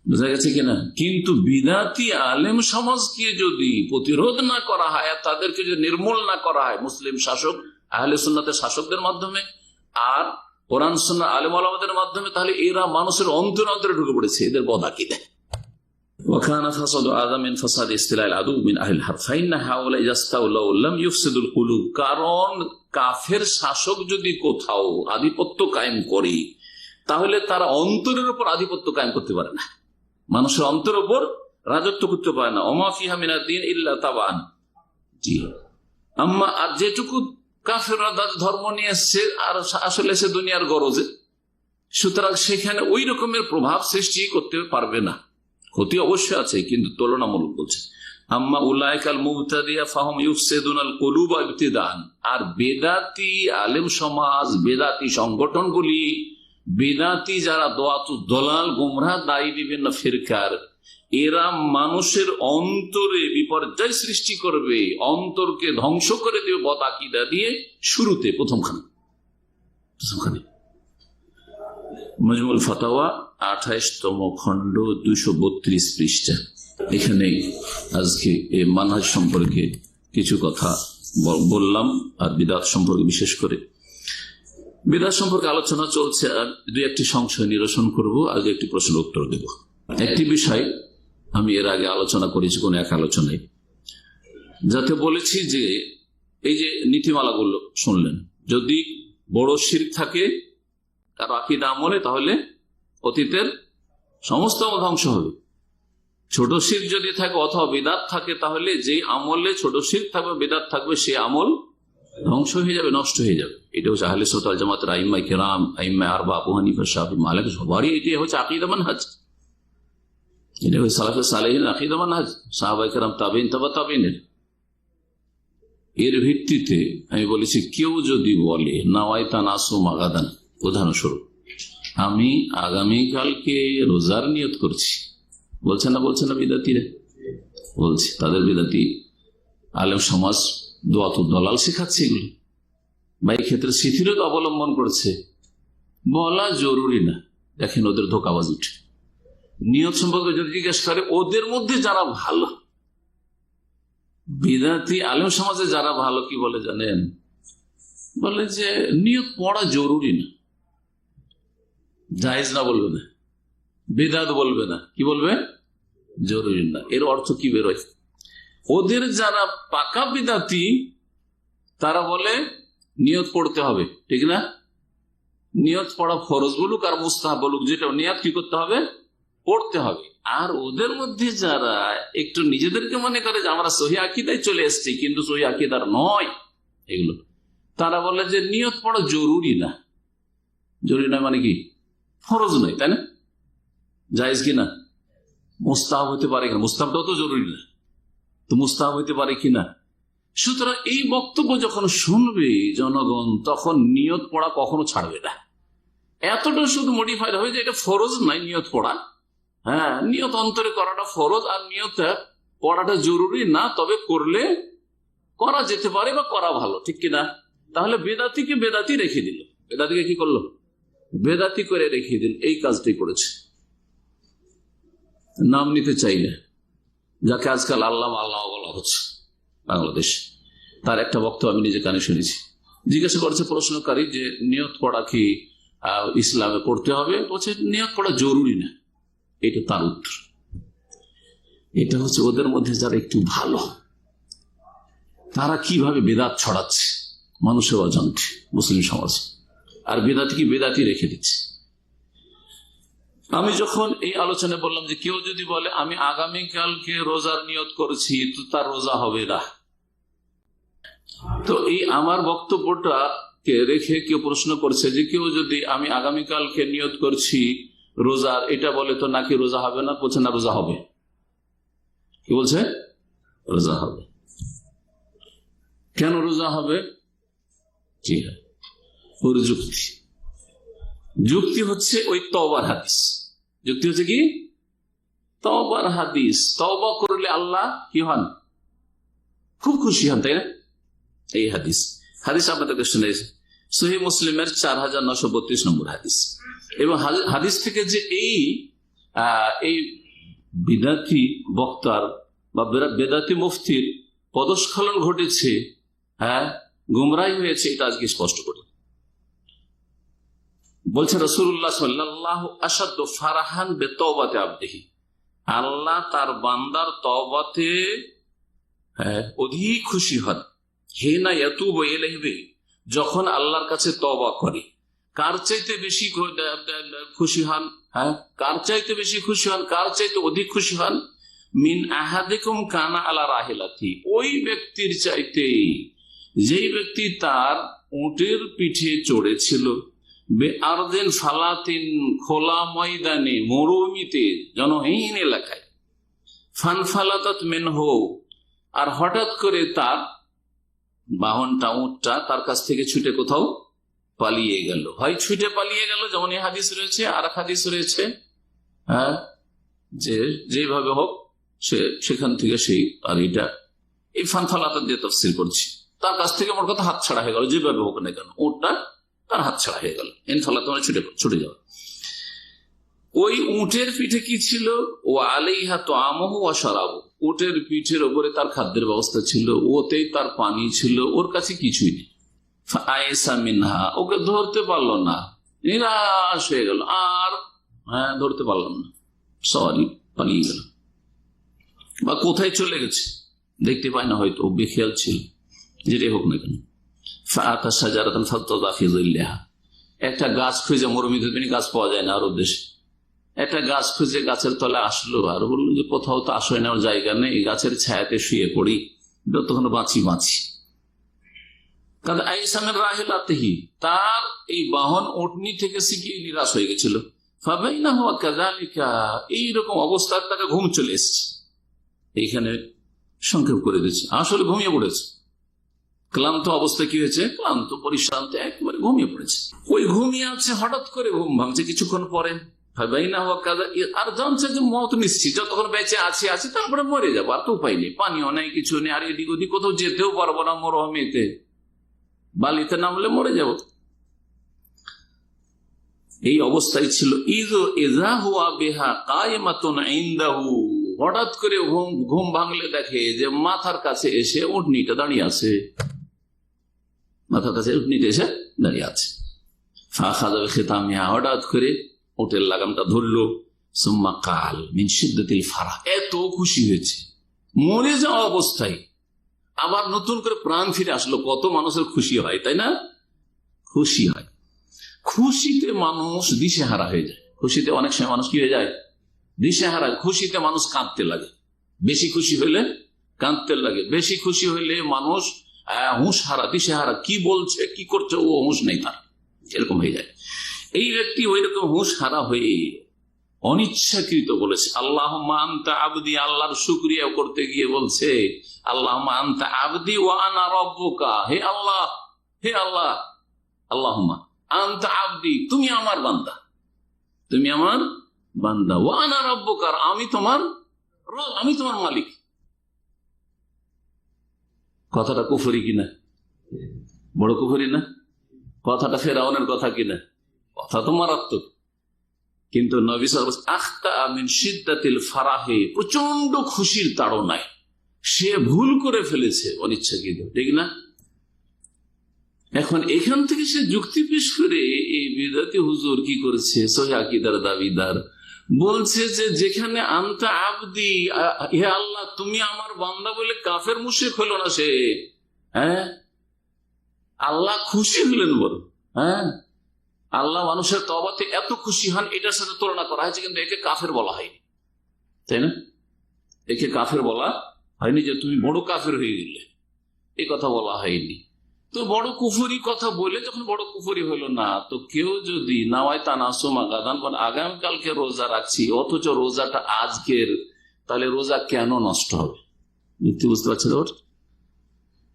বোঝা গেছে কিনা? কিন্তু বিদাতি আলেম সমাজকে যদি প্রতিরোধ না করা হয়, তাদেরকে যদি নির্মূল না করা হয় মুসলিম শাসক আহলে সুন্নাতের শাসকদের মাধ্যমে আর কোরআন সুন্নাহ আলেম ওলামাদের মাধ্যমে, তাহলে এরা মানুষের অন্তরে অন্তরে ঢুকে পড়েছে, এদের বদ আকীদা। ওয়াকানা ফাসাদু আযম মিন ফাসাদ ইস্তিলাইল আদু মিন আহলিল হারব ফাইন্না হাউলা ইস্তাউলাউ লাম ইফসিদুল কুলুব। কারণ কাফের শাসক যদি কোথাও আধিপত্য কায়েম করে, তাহলে তারা অন্তরের উপর আধিপত্য কায়েম করতে পারে না, মানুষের অন্তরের উপর রাজত্ব করতে পারে না। ওমা ফিহা মিনাদ দ্বীন ইল্লা তাবান। জি, আম্মা আর যেটুকু কাফেররা ধর্ম নিয়ে এসছে আর আসলে সে দুনিয়ার গরজে, সুতরাং সেখানে ওই রকমের প্রভাব সৃষ্টি করতে পারবে না। ক্ষতি অবশ্যই আছে কিন্তু তুলনামূলক বলছে। আম্মা উলাইকাল মুবতাদিয়া ফাহুম ইউফসিদুনাল কুলুবা ইবতিদান। আর বেদাতি আলেম সমাজ, বেদাতি সংগঠনগুলি, বেদাতি যারা দোয়াতুদ দলাল গোমরাহ দায়ী বিভিন্ন ফিরকার, এরা মানুষের অন্তরে বিপর্যয় সৃষ্টি করবে, অন্তরকে ধ্বংস করে দেবে বদ আকীদা দিয়ে। শুরুতে প্রথমখানে মজমুল ফাতাওয়া 28তম খণ্ড 232 পৃষ্ঠা। এখানে আজকে এই মানহাজ সম্পর্কে কিছু কথা বললাম, আর বিদআত সম্পর্কে বিশেষ করে বিদআত সম্পর্কে আলোচনা চলছে। আর দুই একটি সংশয় নিরসন করব, আর একটি প্রশ্নের উত্তর দেব। একটি বিষয় আমি এর আগে আলোচনা করেছি কোন এক আলোচনায়, যাতে বলেছি যে এই যে নীতিমালাগুলো শুনলেন, যদি বড় শিরক থাকে কারো আকীদা আমলে, তাহলে অতীতের সমস্ত ধ্বংস হবে। ছোট শিরক যদি থাকে অথবা বিদআত থাকে, তাহলে যে আমলে ছোট শিরক থাকবে, বিদআত থাকবে, সে আমল ধ্বংস হয়ে যাবে, নষ্ট হয়ে যাবে। এটা হচ্ছে আহলে সুন্নাত ওয়াল জামাতের আইম্মায়ে কেরাম, আইম্মায়ে আরবা, আবু হানিফা, শাফি, মালিক, সবারই এটি হচ্ছে আকীদা মানহাজ। এটা হচ্ছে সালাফে সালেহিন আকীদা মানহাজ, সাহাবায়ে কেরাম, তাবেঈন, তাবা তাবেঈনের। এর ভিত্তিতে আমি বলেছি, কেউ যদি বলে নাওয়াইতা নাসুম গাদান, উদাহরণস্বরূপ আমি আগামীকালকে রোজার নিয়ত করছি, বলছে না বিদাতিরা? বলছে। তাদের বিদাতি আলেম সমাজ দোয়াতুদ দলাল শেখাচ্ছে এগুলো, বা এই ক্ষেত্রে শিথিলতা অবলম্বন করছে। বলা জরুরি না। দেখেন ওদের ধোঁকাবাজ উঠে। নিয়ত সম্পর্কে যদি জিজ্ঞেস করে, ওদের মধ্যে যারা ভালো বিদাতি আলেম সমাজে যারা ভালো, কি বলে জানেন? বলে যে নিয়ত পড়া জরুরি না, জায়েজ না বলবে না, বিদআত বলবে না, কি বলবে? জরুরি না। এর অর্থ কি বেরোয়? ওদের যারা পাকা বিদাতি তারা বলে নিয়ত পড়তে হবে, ঠিক না? নিয়ত পড়া ফরজ বলুক আর মুস্তাহাব বলুক, যেটা নিয়ত কি করতে হবে? পড়তে হবে। আর ওদের মধ্যে যারা একটু নিজেদেরকে মনে করে যে আমরা সহি আকীদায় চলে এসেছি, কিন্তু সহি আকীদার নয় এগুলো, তারা বলে যে নিয়ত পড়া জরুরি না। জরুরি নয় মানে কি? ফরজ নয়, তাই না? জায়েজ কি না? মুস্তাহাব হতে পারে কিনা? মুস্তাহাবটাও তো জরুরি না, তো মুস্তাহাব হতে পারে কিনা? সুতরাং এই বক্তব্য যখন শুনবে জনগণ, তখন নিয়ত পড়া কখনো ছাড়বে না। এতটা শুধু মডিফাইড হবে যে এটা ফরজ নাই নিয়ত পড়া। হ্যাঁ, নিয়ত অন্তরে করাটা ফরজ, আর নিয়ত পড়াটা জরুরি না, তবে করলে করা যেতে পারে বা করা ভালো, ঠিক কিনা? তাহলে বেদাতিকে বেদাতি রেখে দিল। বেদাতিকে কি করলো? বেদাতি করে রেখে দিল। এই কাজটাই করেছে। নাম নিতে চাই না, যাকে আজকাল আল্লাহ আল্লাহ বলা হচ্ছে বাংলাদেশ। তার একটা বক্তব্য আমি নিজে কানে শুনেছি। জিজ্ঞাসা করছে প্রশ্নকারী যে নিয়ত পড়া কি ইসলামে পড়তে হবে? বলছে নিয়ত পড়া জরুরি না। এটা তার উত্তর। এটা হচ্ছে ওদের মধ্যে যারা একটু ভালো, তারা কিভাবে বেদাত ছড়াচ্ছে মানুষের অজান্তে মুসলিম সমাজ, আর বেদাতি কি বেদাতি রেখে দিচ্ছে। আমি যখন এই আলোচনায় বললাম যে কেউ যদি বলে আমি আগামীকালকে রোজার নিয়ত করছি, তো তার রোজা হবে না। তো এই আমার বক্তব্যটাকে রেখে কেউ প্রশ্ন করছে যে কেউ যদি আমি আগামীকালকে নিয়ত করছি রোজার, এটা বলে তো নাকি রোজা হবে না? বলছে না, রোজা হবে। কি বলছে? রোজা হবে। কেন রোজা হবে? জি হ্যাঁ, ওর যুক্তি হচ্ছে ওই তওবার হাদিস। যুক্তি হচ্ছে কি? তওবার হাদিস। তওবা করলে আল্লাহ কি হন? খুব খুশি হন, তাই না? এই হাদিস আপনাদেরকে শুনেছি, সহিহ মুসলিমের 4932 নম্বর হাদিস। এবং হাদিস থেকে যে এই বিদাতি বক্তার বা বেদাতি মুফতির পদস্খলন ঘটেছে, হ্যাঁ, গুমরাহি হয়েছে, এটা আজকে স্পষ্ট করি। বলছে রাসূলুল্লাহ সাল্লাল্লাহু আশাদ্দু ফারাহান বিতওবাতি আবদিহি, আল্লাহ তার বান্দার তওবাতে অধিক খুশি হন। হিনা ইয়াতুবু ইলাইহি, যখন আল্লাহর কাছে তওবা করে। কার চাইতে বেশি খুশি হন? হ্যাঁ, কার চাইতে বেশি খুশি হন, কার চাইতে অধিক খুশি হন? মিন আহাদিকুম কানা আলা রাহিলাতি, ওই ব্যক্তির চাইতে যেই ব্যক্তি তার উটের পিঠে চড়েছিল বেআরদিন ফালাতিন, খোলা ময়দানে, মরুভূমিতে, জনহীন এলাকায়। ফানফালাতাত মিনহু, আর হঠাৎ করে তার বাহনটা, উটটা তার কাছ থেকে ছুটে কোথাও পালিয়ে গেল। হয় ছুটে পালিয়ে গেল, যেমন এই হাদিস রয়েছে, আর এক হাদিস রয়েছে, হ্যাঁ, যে যেভাবে হোক সে সেখান থেকে সেই, আর এটা এই ফানফালাতাত দিয়ে তাফসীর করছি, তার কাছ থেকে আমার কথা হাত ছাড়া হয়ে গেল, যেভাবে হোক না কেন উটটা তার হাত ছাড়া হয়ে গেল। ইনফালাত মানে ছুটে যাওয়া। ওই উটের পিঠে কি ছিল? ও আলাইহা তাআমুহু ওয়া শারাবু, উটের পিঠের ওপরে তার খাদ্যের ব্যবস্থা ছিল, ওতেই তার পানি ছিল, ওর কাছে কিছুই নেই। ফাআইসা মিনহা, ওকে ধরতে পারলো না, নিরাশ হয়ে গেল, আর ধরতে পারলাম না, সরি, পালিয়ে গেল, বা কোথায় চলে গেছে দেখতে পায় না, হয়তো বেখেয়াল ছিল, যেটাই হোক না কেন। ফাআতা শাজারাতান ফাত্তাদা ফি যিল্লিহা, একটা গাছ খুঁজে, মরুভূমিতে গাছ পাওয়া যায় না আরব দেশে, একটা গাছ খুঁজে গাছের তলে আসলো, আর বললো যে কোথাও তো আশ্রয় নেওয়ার জায়গা নেই, গাছের ছায়াতে শুয়ে পড়ি, যতক্ষণ বাঁচি। কারণ আইসামের রাহিলাতিহি, তার এই বাহন উটনি থেকে শিখিয়ে নিরাশ হয়ে গেছিল। ফাবাইনা হুয়া কাযালিকা, এইরকম অবস্থা তাকে ঘুম চলে এসেছে। এইখানে সংক্ষেপ করে দিচ্ছে, আসলে ঘুমিয়ে পড়েছে, ক্লান্ত অবস্থা, কি হয়েছে, ক্লান্ত পরিশ্রান্ত, একেবারে ঘুমিয়ে পড়েছে। ওই ঘুমিয়ে আছে, হঠাৎ করে ঘুম ভাঙছে কিছুক্ষণ পরে। আর জানছে যে মত নিশ্চিত, যতক্ষণ বেঁচে আছে তারপরে মরে যাবো, আর তো উপায় নেই, পানিও নেই, কিছু নেই, আর এদিক ওদিক কোথাও যেতেও পারবো না, মরুভূমিতে বালিতে নামলে মরে যাব। এই অবস্থায় ছিল। হঠাৎ করে ঘুম ভাঙলে দেখে যে মাথার কাছে এসে উটনিটা দাঁড়িয়ে আছে, মাথার কাছে উটনিটা এসে দাঁড়িয়ে আছে। হঠাৎ করে উটের লাগামটা ধরলো। সুম্মা কাল মিন শিদ্দাতিল ফারাহ, এত খুশি হয়েছে, মরে যাওয়া অবস্থায় আবার নতুন করে প্রাণ ফিরে আসলো। কত মানুষের খুশি হয়, তাই না? খুশি হয়, খুশিতে মানুষ দিশেহারা হয়ে যায়। খুশিতে অনেক সময় মানুষ কি হয়ে যায়, দিশেহারা। খুশিতে মানুষ কাঁদতে লাগে, বেশি খুশি হইলে কাঁদতে লাগে, বেশি খুশি হইলে মানুষ হুঁশ হারা, দিশেহারা, কি বলছে কি করছে ও হুঁশ নেই তার, এরকম হয়ে যায়। এই ব্যক্তি ওই রকম হুঁশ হারা হয়ে অনিচ্ছাকৃত বলেছে আল্লাহুম্মা আনতা আবদি, আল্লাহর শুকরিয়া করতে গিয়ে বলছে আল্লাহুম্মা আনতা আবদি ওয়া আনা রাব্বুকা, হে আল্লাহ, হে আল্লাহ, আল্লাহুম্মা আনতা আবদি, তুমি আমার বান্দা, তুমি আমার বান্দা, ওয়া আনা রাব্বুকা, আমি তোমার রব, আমি তোমার মালিক। কথাটা কুফরি কিনা? বড় কুফরি না? কথাটা ফেরাউনের কথা কিনা? কথা তো মারাত্মক। কিন্তু নবী সাল্লাল্লাহু আলাইহি ওয়াসাল্লাম আখতা মিন শিদ্দাতিল ফারাহে, প্রচন্ড খুশির তাড়নায় সে ভুল করে ফেলেছে অনিচ্ছাকৃত, ঠিক না? এখন এখান থেকে সে যুক্তি পেশ করে এই বিদাতি হুজুর কি করেছে, সহিহ আকীদার দাবিদার বলছে যে যেখানে আনতা আবদি, হে আল্লাহ তুমি আমার বান্দা বলে কাফের মুশরিক হলো না সে, হ্যাঁ, আল্লাহ খুশি হলেন বল, হ্যাঁ, আল্লাহ মানুষের তওবাতে এত খুশি হন, এটার সাথে তুলনা করা হয়েছে, কিন্তু একে কাফের বলা হয়নি, তাই না? একে কাফের বলা হয়নি যে তুমি বড় কাফের হয়ে গেলে, এই কথা বলা হয়নি। তো বড় কুফরি কথা বলে যখন বড় কুফরি হলো না, তো কেউ যদি নাওয়াই তানাসুমা গাদান, আগামীকালকে রোজা রাখছি অথচ রোজাটা আজকের, তাহলে রোজা কেন নষ্ট হবে? বুঝতে পারছেন? ওর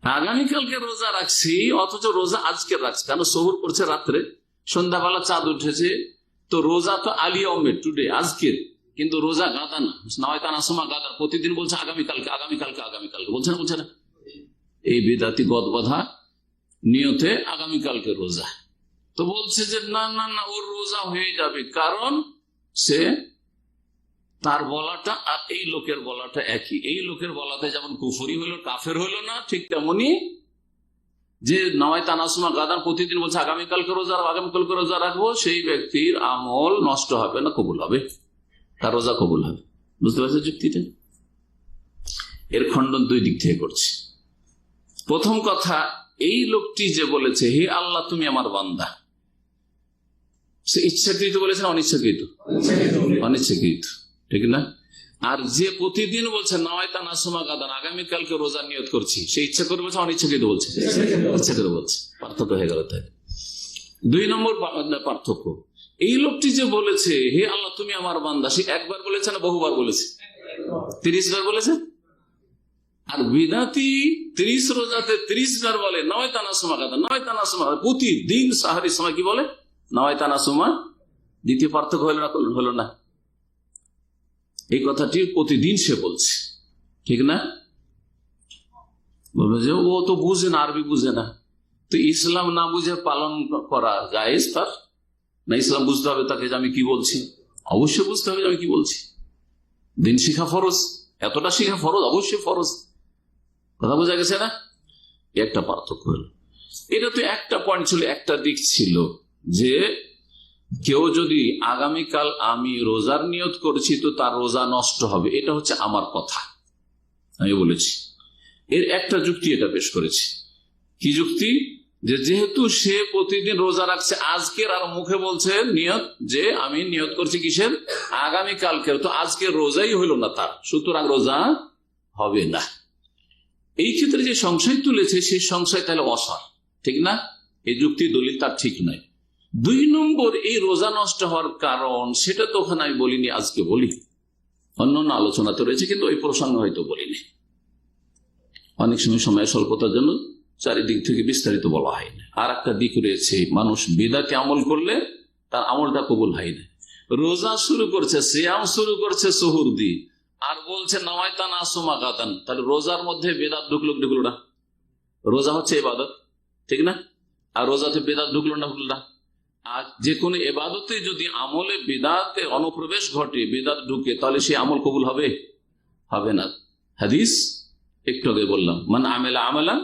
আগামীকালকে রোজা রাখছি অথচ রোজা আজকের রাখছি, কেন? সহুর করছে রাত্রে, সন্ধ্যাবেলা চাঁদ উঠেছে, তো রোজা তো আলিয়মের, টুডে, আজকের, কিন্তু রোজা গাদা না, নাওয়াই তানাসুমা গাদা, প্রতিদিন বলছে আগামীকালকে, আগামীকালকে, আগামীকালকে, বলছে না, বলছে না? এই বিদাতি গদবাধা নিয়তে আগামীকালকে রোজা, তো বলছে যে না না না, ওর রোজা হয়ে যাবে, কারণ সে, তার বলাটা আর এই লোকের বলাটা একই। এই লোকের বলাতে যেমন কুফরি হইল, কাফের হইল না, ঠিক তেমনি যে নাওয়াই তানাসুমা গাদান প্রতিদিন বলছে আগামীকালকে রোজা, আগামীকালকে রোজা রাখবো, সেই ব্যক্তির আমল নষ্ট হবে না, কবুল হবে, তার রোজা কবুল হবে। বুঝতে পারছে যুক্তিটা? এর খণ্ডন দুই দিক থেকে করছে। প্রথম কথা, এই লোকটি যে বলেছে হে আল্লাহ তুমি আমার বান্দা, সে ইচ্ছাকৃত বলেছেন অনিচ্ছাকৃত? অনিচ্ছাকৃত, ঠিক না? আর যে প্রতিদিন বলছে নাওয়াইতা নাসুমা গাদান, আগামীকালকে রোজা নিয়ত করছি, সে ইচ্ছা করে বলছে অনিচ্ছাকৃত বলছে? ইচ্ছা করে বলছে। পার্থক্য হয়ে গেল। তাই 2 নম্বর পার্থক্য, এই লোকটি যে বলেছে হে আল্লাহ তুমি আমার বান্দা, সে একবার বলেছে না বহুবার বলেছে? 30 বার বলেছে। আর বিদাতি 30 রোজাতে 30 বার বলে নাওয়াইতা নাসুমা গাদান, নাওয়াইতা নাসুমা গাদান, প্রতিদিন সাহারির সময় কি বলে? নাওয়াইতা নাসুমা। দ্বিতীয় পার্থক্য হলো না? এই কথাটি প্রতিদিন সে বলছে, ঠিক না? বলবে যে ও তো বুঝে না, আরবি বুঝে না, তো ইসলাম না বুঝে পালন করা জায়েজ তার? না ইসলাম বুঝতে হবে তাকে যে আমি কি বলছি? অবশ্যই বুঝতে হবে যে আমি কি বলছি। দিন শিখা ফরজ, এতটা শিখা ফরজ, অবশ্যই ফরজ। কথা বোঝা গেছে না? একটা পার্থক্য হলো। এটা তো একটা পয়েন্ট ছিল, একটা দিক ছিল যে কেউ যদি আগামীকাল আমি রোজার নিয়ত করছি তো তার রোজা নষ্ট হবে, এটা হচ্ছে আমার কথা, আমি বলেছি। এর একটা যুক্তি এটা পেশ করেছি। কি যুক্তি? যে যেহেতু সে প্রতিদিন রোজা রাখছে আজকের, আর মুখে বলছে নিয়ত যে আমি নিয়ত করছি কিসের? আগামীকালকের, তো আজকে রোজাই হইল না তার, সুতরাং রোজা হবে না। এই ক্ষেত্রে যে সংশয় তুলেছে সেই সংশয় তাহলে অসার, ঠিক না? এই যুক্তি দলিল তার ঠিক নয়। 2 নম্বর, এই রোজা নষ্ট হওয়ার কারণ সেটা তো ওখানে আমি বলিনি, আজকে বলি। অন্য আলোচনা তো রয়েছে, কিন্তু ওই প্রসঙ্গ হয়তো বলিনি। অনেক সময় স্বল্পতার জন্য চারিদিক থেকে বিস্তারিত বলা হয় না। আর একটা দিক রয়েছে, মানুষ বিদাতে আমল করলে তার আমলটা কবুল হয় না। রোজা শুরু করছে, সিয়াম শুরু করছে সুহুর দিয়ে, আর বলছে নাওয়াইতা নাসুমা গাদান, তাহলে রোজার মধ্যে বেদাত ঢুকলো না? রোজা হচ্ছে ইবাদত, ঠিক না? আর রোজাতে বেদাত ঢুকলো না? আর যে কোনো ইবাদতে যদি আমলে বিদাতে অনুপ্রবেশ ঘটে, বিদাত ঢুকে, তাহলে সেই আমল কবুল হবে? হবে না। হাদিস একটু আগে বললাম, মান আমেলা আমালান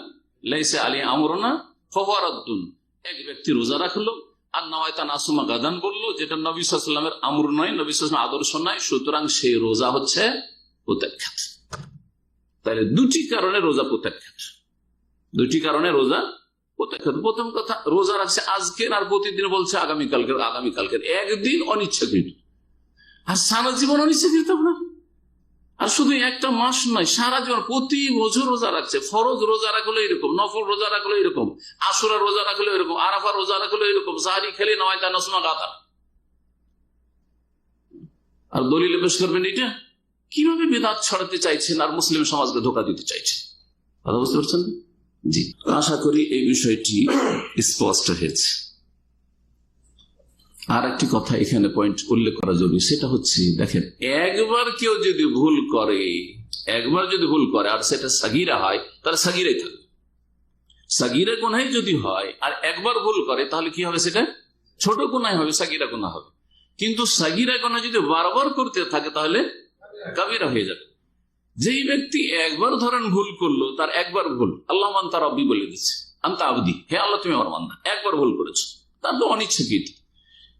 লাইসা আলী আমরনা ফাহুয়া রাদ্দুন। এক ব্যক্তি রোজা রাখলো আর নাওয়াইতা নাসুমা গাদান বললো, যেটা নবী সাল্লাল্লাহু আলাইহি ওয়াসাল্লামের আমর নয়, নবী সাল্লাল্লাহু আলাইহি ওয়াসাল্লামের আদর্শ নয়, সুতরাং সেই রোজা হচ্ছে প্রত্যাখ্যাত। তাহলে 2টি কারণে রোজা প্রত্যাখ্যাত, 2টি কারণে রোজা প্রত্যাখ্যাত। প্রথম কথা, রোজা রাখছে আজকের আর প্রতিদিন বলছে আগামীকালকের, একদিন অনিচ্ছাকৃত, আর সারা জীবন অনিচ্ছাকৃত আপনার। আর শুধু একটা মাস নয়, সারা জীবন প্রতি বছর রোজা রাখছে। ফরজ রোজা রাখলে এরকম, নফল রোজা রাখলে এরকম, আশুরা রোজা রাখলে এরকম, আরাফা রোজা রাখলে এরকম, সাহারি খেলে নাওয়াইতা নাসুমা গাদান। আর দলিলে পেশ করবেন এটা কিভাবে বেদাত ছড়াতে চাইছেন আর মুসলিম সমাজকে ধোঁকা দিতে চাইছেন? কথা বুঝতে পারছেন? জি, আশা করি এই বিষয়টি স্পষ্ট হয়েছে। আর একটি কথা এখানে পয়েন্ট উল্লেখ করা জরুরি, সেটা হচ্ছে দেখেন, একবার কেউ যদি ভুল করে আর সেটা সাগীরা হয়, তাহলে সাগীরাই থাকবে। সাগীরা গুনাহ যদি হয় আর একবার ভুল করে, তাহলে কি হবে? সেটা ছোট গুনাহ হবে, সাগীরা গুনাহ হবে। কিন্তু সাগীরা গুনাহ যদি বারবার করতে থাকে তাহলে কাবীরা হয়ে যাবে। যেই ব্যক্তি একবার ধরেন ভুল করলো, তার একবার ভুল, আল্লাহ মান তার রব্বি বলে দিচ্ছে, আনতা আবদি, হে আল্লাহ তুমি আমার বান্দা, একবার ভুল করেছো, তার তো অনিচ্ছাকৃত,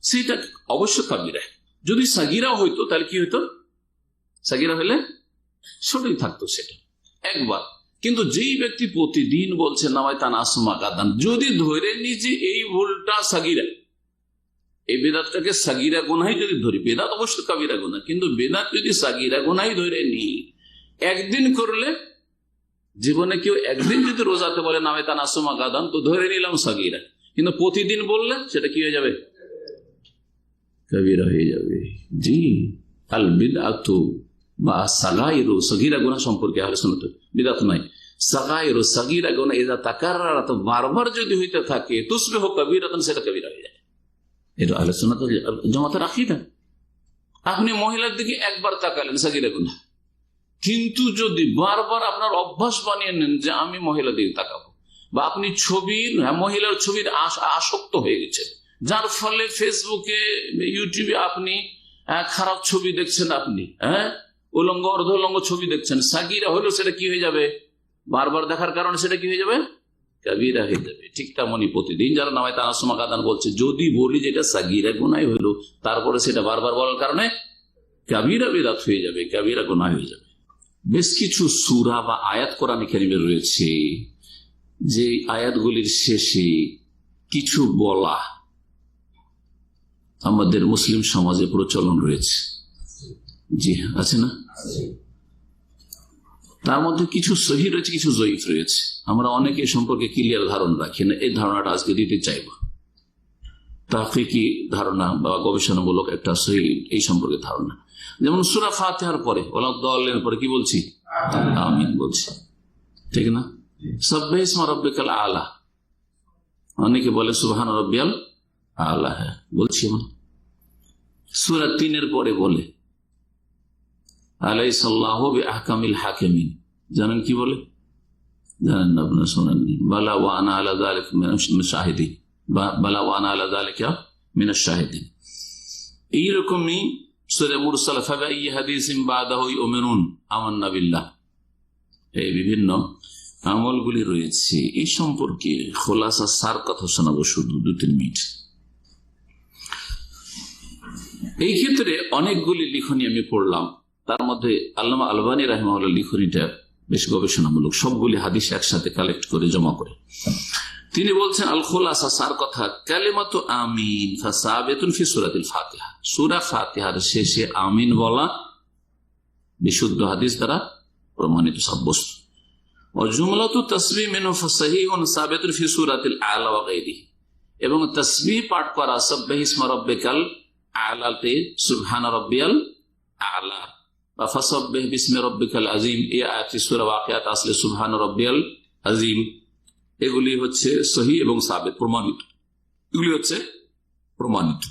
সেটা অবশ্য কাবীরা। যদি সাগীরা হইতো তাহলে কি হইতো? সাগীরা হলে ছোটই থাকতো সেটা একবার। কিন্তু যেই ব্যক্তি প্রতিদিন বলছে নাওয়াইতা নাসুমা গাদান, যদি ধরে নিজে এই ভুলটা সাগীরা, এই বেদাতটাকে সাগীরা গুনাহ যদি ধরি, বেদাত অবশ্য কাবীরা গুনাহ, কিন্তু বেদাত যদি সাগীরা গুনাহ ধরে নি, একদিন করলে, জীবনে কেউ একদিন যদি রোজাতে বলে নাওয়াইতা নাসুমা গাদান, তো ধরে নিলাম সাগীরা, কিন্তু প্রতিদিন বললে সেটা কি হয়ে যাবে? কাবীরা হয়ে যাবে। জি, আল বিদআতু বা সাগাইরু, সাগীরা গুনাহ সম্পর্কে আহলে সুন্নাত, বিদআত নাই, সাগাইরু সাগীরা গুনাহ ইযা তাকাররারাত, বারবার যদি হইতে থাকে, তুসবিহু কাবীরাতান, সেটা কাবীরা হয়ে যায়। এটা আহলে সুন্নাত জামাতের আকীদা। আপনি মহিলার দিকে একবার তাকালেন, সাগীরা গুনাহ, কিন্তু যদি বারবার আপনার অভ্যাস বানিয়ে নেন যে আমি মহিলার দিকে তাকাবো, বা আপনি মহিলার ছবির আসক্ত হয়ে গেছেন, যার ফলে ফেসবুকে ইউটিউবে আপনি খারাপ ছবি দেখছেন, আপনি উলঙ্গ অর্ধলঙ্গ ছবি দেখছেন, সাগীরা হলো, সেটা কি হয়ে যাবে? বারবার দেখার কারণে সেটা কি হয়ে যাবে? কাবীরা হয়ে যাবে। ঠিক তেমনি প্রতিদিন যারা নাওয়াইতা নাসুমা গাদান বলছে, যদি বলি যেটা সাগীরা গুনাহ হলো, তারপরে সেটা বারবার বলার কারণে কাবীরা বিদআত হয়ে যাবে, কাবীরা গুনাহ হয়ে যাবে। বেশ কিছু সূরা বা আয়াত কোরআন কারীমে রয়েছে, যে আয়াতগুলির শেষে কিছু বলা আমাদের মুসলিম সমাজে প্রচলন রয়েছে। জি আছে না? তার মধ্যে কিছু সহি রয়েছে, কিছু জয়ীফ রয়েছে। আমরা অনেকে সম্পর্কে ক্লিয়ার ধারণা রাখি না। এই ধারণাটা আজকে দিতে চাইব। তাহকিকি ধারণা বা গবেষণামূলক একটা সহি এই সম্পর্কে ধারণা। যেমন সূরা ফাতিহার পরে ওয়ালাদ-দাল্লিনের পরে কি বলছি? আমিন বলছি, ঠিক না? সাব্বিহ ইসমা রাব্বিকাল আলা, অনেকে বলে সুবহান রাব্বিয়াল আলা, হ্যাঁ বলছি। সূরা 3 পরে বলে আলাইসাল্লাহু বিআহকামিল হাকিমিন, জানেন কি বলে? জানেন না, আপনারা শোনেননি? বালা ওয়া আনা আলা যালিকা মিনাশ শাহিদিন, বালা ওয়া আনা আলা যালিকা মিনাশ শাহিদিন। এইরকমই সূরা মুরসালাত ফাবিআইয়ি হাদিসিন বাদাহু ইউমিনুন আমান্না বিল্লাহ, এই বিভিন্ন আমলগুলি রয়েছে। এই সম্পর্কে খোলাসা সার কথা শোনাবো শুধু 2-3 মিনিট। এই ক্ষেত্রে অনেকগুলি লিখনি আমি পড়লাম, তার মধ্যে আল্লামা আলবানী রাহিমাহুল্লাহ লিখনিটা বেশ গবেষণামূলক, সবগুলি হাদিস একসাথে কালেক্ট করে জমা করে। তিনি বলছেন আল খুলাসা সার কথা, কালিমাতু আমিন ফাসাবিতুন ফি সূরাতিল ফাতিহা, সূরা ফাতিহার শেষে আমিন বলা বিশুদ্ধ হাদিস দ্বারা প্রমাণিত সাব্যস্ত। ওয়া জুমলাতু তাসবিহ মিনহু ফাসাহিহুন সাবিতুন ফি সূরাতিল আলা ওয়া গায়রিহি, এবং তাসবিহ পাঠ করা সাব্বিহ ইসমা রাব্বিকাল আলাতে সুবহান রাব্বিয়াল আলা বা ফাসাব্বিহ বিসমি রাব্বিকাল আযীম, এই আয়াতটি সূরা ওয়াকিয়াত আসলে সুবহান রাব্বিয়াল আযীম, এগুলি হচ্ছে সহি এবং সাবিত প্রমাণিত, এগুলি হচ্ছে প্রমাণিত।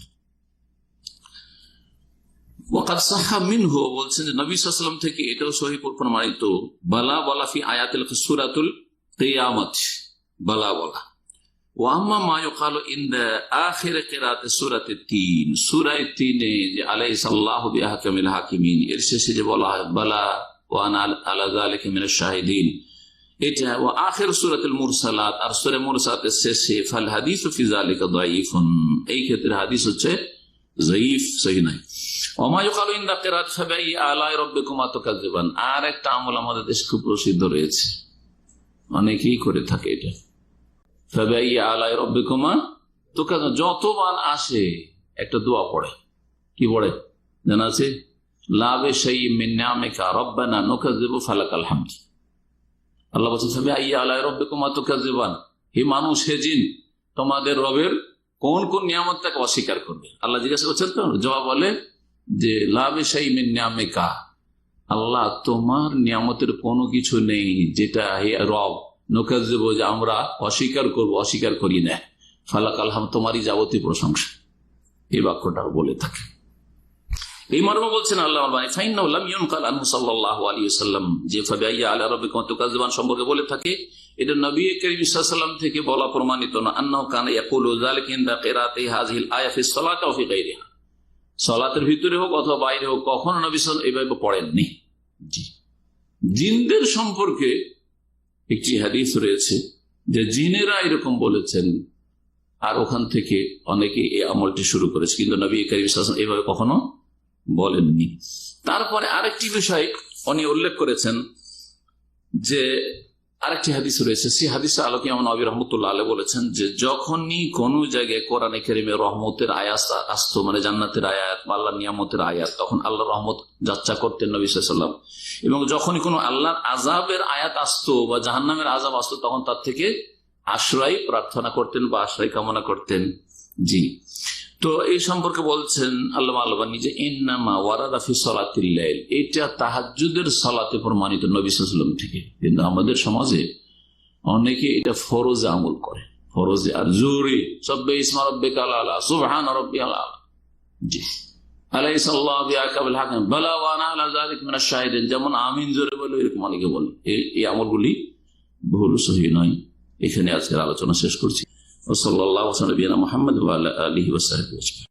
ওয়াকাদ সাহহা মিনহু, বলছেন যে নবী সাল্লাল্লাহু আলাইহি ওয়াসাল্লাম থেকে এটাও সহি প্রমাণিত, বালা ওয়ালা ফি আয়াতিল সূরাতুল কিয়ামত, বালা ওয়ালা। ওয়া আম্মা মা ইউকালু ইনদা আখির কিরাআতি সূরাতি 3, সূরা 3 যে আলাইসাল্লাহু বিআহকামিল হাকিমিন, এর শেষে যে বলা হয় বালা ওয়া আনা আলা যালিকা মিনাশ শাহিদিন, এটা ওয়া আখির সূরাতুল মুরসালাত, আর সূরা মুরসালাতের শেষে ফাল হাদিসু ফি যালিকা দাঈফুন, এই ক্ষেত্রে হাদিস হচ্ছে যঈফ, সহিহ নয়। ওয়া মা ইউকালু ইনদা কিরাআত ফাবিআইয়ি আলাই রাব্বিকুমা তুকাজ্জিবান, আর একটা আমল আমাদের দেশে খুব প্রসিদ্ধ রয়েছে, অনেকেই করে থাকে এটা। ফাবিআইয়ি আলাই রাব্বিকুমা তুকাজ্জিবান, যতবার আসে একটা দোয়া পড়ে, কি পড়ে জানা আছে? লা বিশাইইন মিন নিআমিকা রাব্বানা নুকাজ্জিবু ফালাকাল হামদ। আল্লাহ বলছেন ফাবিআইয়ি আলাই রাব্বিকুমা তুকাজ্জিবান, হে মানুষ, হে জিন, তোমাদের রবের কোন কোন নিয়ামতটাকে অস্বীকার করবে? আল্লাহ জিজ্ঞাসা করছেন, তো জবাব বলে যে লা বিশাইইন মিন নিআমিকা, আল্লাহ তোমার নিয়ামতের কোনো কিছু নেই যেটা হে রব নুকাজ্জিবু, যে আমরা অস্বীকার করব, অস্বীকার করি না, ফালাকাল হামদ, তোমারই যাবতীয় প্রশংসা, এই বাক্যটা বলে থাকে। এই মর্মে বলছেন আল্লাহ ফাইন্নাহু লাম ইউনকাল আনহু সাল্লাল্লাহু আলাইহি ওয়াসাল্লাম, যে ফাবিআইয়ি আলা রাব্বিকুমা তুকাজ্জিবান সম্পর্কে বলে থাকে, এটা নবী করিম সাল্লাল্লাহু আলাইহি ওয়াসাল্লাম থেকে বলা প্রমাণিত না। আন্নাহু কানা ইয়াকুলু যালিকা ইনদা কিরাআতি হাযিহিল আয়া ফিস সালাতি ওয়া ফি গায়রিহা, সালাতের ভিতরে হোক অথবা বাইরে হোক, কখনো নবী সাল্লাল্লাহু আলাইহি ওয়াসাল্লাম এইভাবে পড়েননি। জি, জিনদের সম্পর্কে একটি হাদিস রয়েছে যে জিনেরা এরকম বলেছেন, আর ওখান থেকে অনেকে এই আমলটি শুরু করেছে, কিন্তু নবী করিম সাল্লাল্লাহু আলাইহি ওয়াসাল্লাম এইভাবে কখনো বলেননি। তারপরে আরেকটি বিষয় উনি উল্লেখ করেছেন যে আরেকটি হাদিস রয়েছে, সেই হাদিসের আলোকে ইমাম নবী রাহমাতুল্লাহ আলাইহি বলেছেন যে যখনই কোন জায়গায় কোরআনে কারিমে রহমতের আয়াত আসতো, মানে জান্নাতের আয়াত, আল্লাহর নিয়ামতের আয়াত, তখন আল্লাহর রহমত যাচ্ছা করতেন নবী সাল্লাল্লাহু আলাইহি ওয়াসাল্লাম, এবং যখনই কোনো আল্লাহর আযাবের আয়াত আসতো বা জাহান্নামের আযাব আসতো, তখন তার থেকে আশ্রয় প্রার্থনা করতেন বা আশ্রয় কামনা করতেন। জি, তো এই সম্পর্কে বলছেন আল্লামা আলবানী যে ইন্নামা ওয়ারাদা ফি সালাতিল লাইল, এটা তাহাজ্জুদের সালাতে প্রমাণিত নবী সাল্লাল্লাহু আলাইহি ওয়াসাল্লাম থেকে। কিন্তু আমাদের সমাজে অনেকে এটা ফরজে আমল করে, ফরজে আর জরুরি সাব্বিহ ইসমা রাব্বিকাল আলা সুবহান রাব্বিয়াল আলা। জি, আলাইসাল্লাহু বিআহকামিল হাকিম বালা ওয়া আনা আলা যালিকা মিনাশ শাহিদিন, যেমন আমিন জোরে বলে এরকম অনেকে বলে, এই আমলগুলি ভুল, সহিহ নয়। এখানে আজকের আলোচনা শেষ করছি। ওয়া সাল্লাল্লাহু আলা নবিয়িনা মুহাম্মদ ওয়া আলা আলিহি ওয়া সাহবিহি।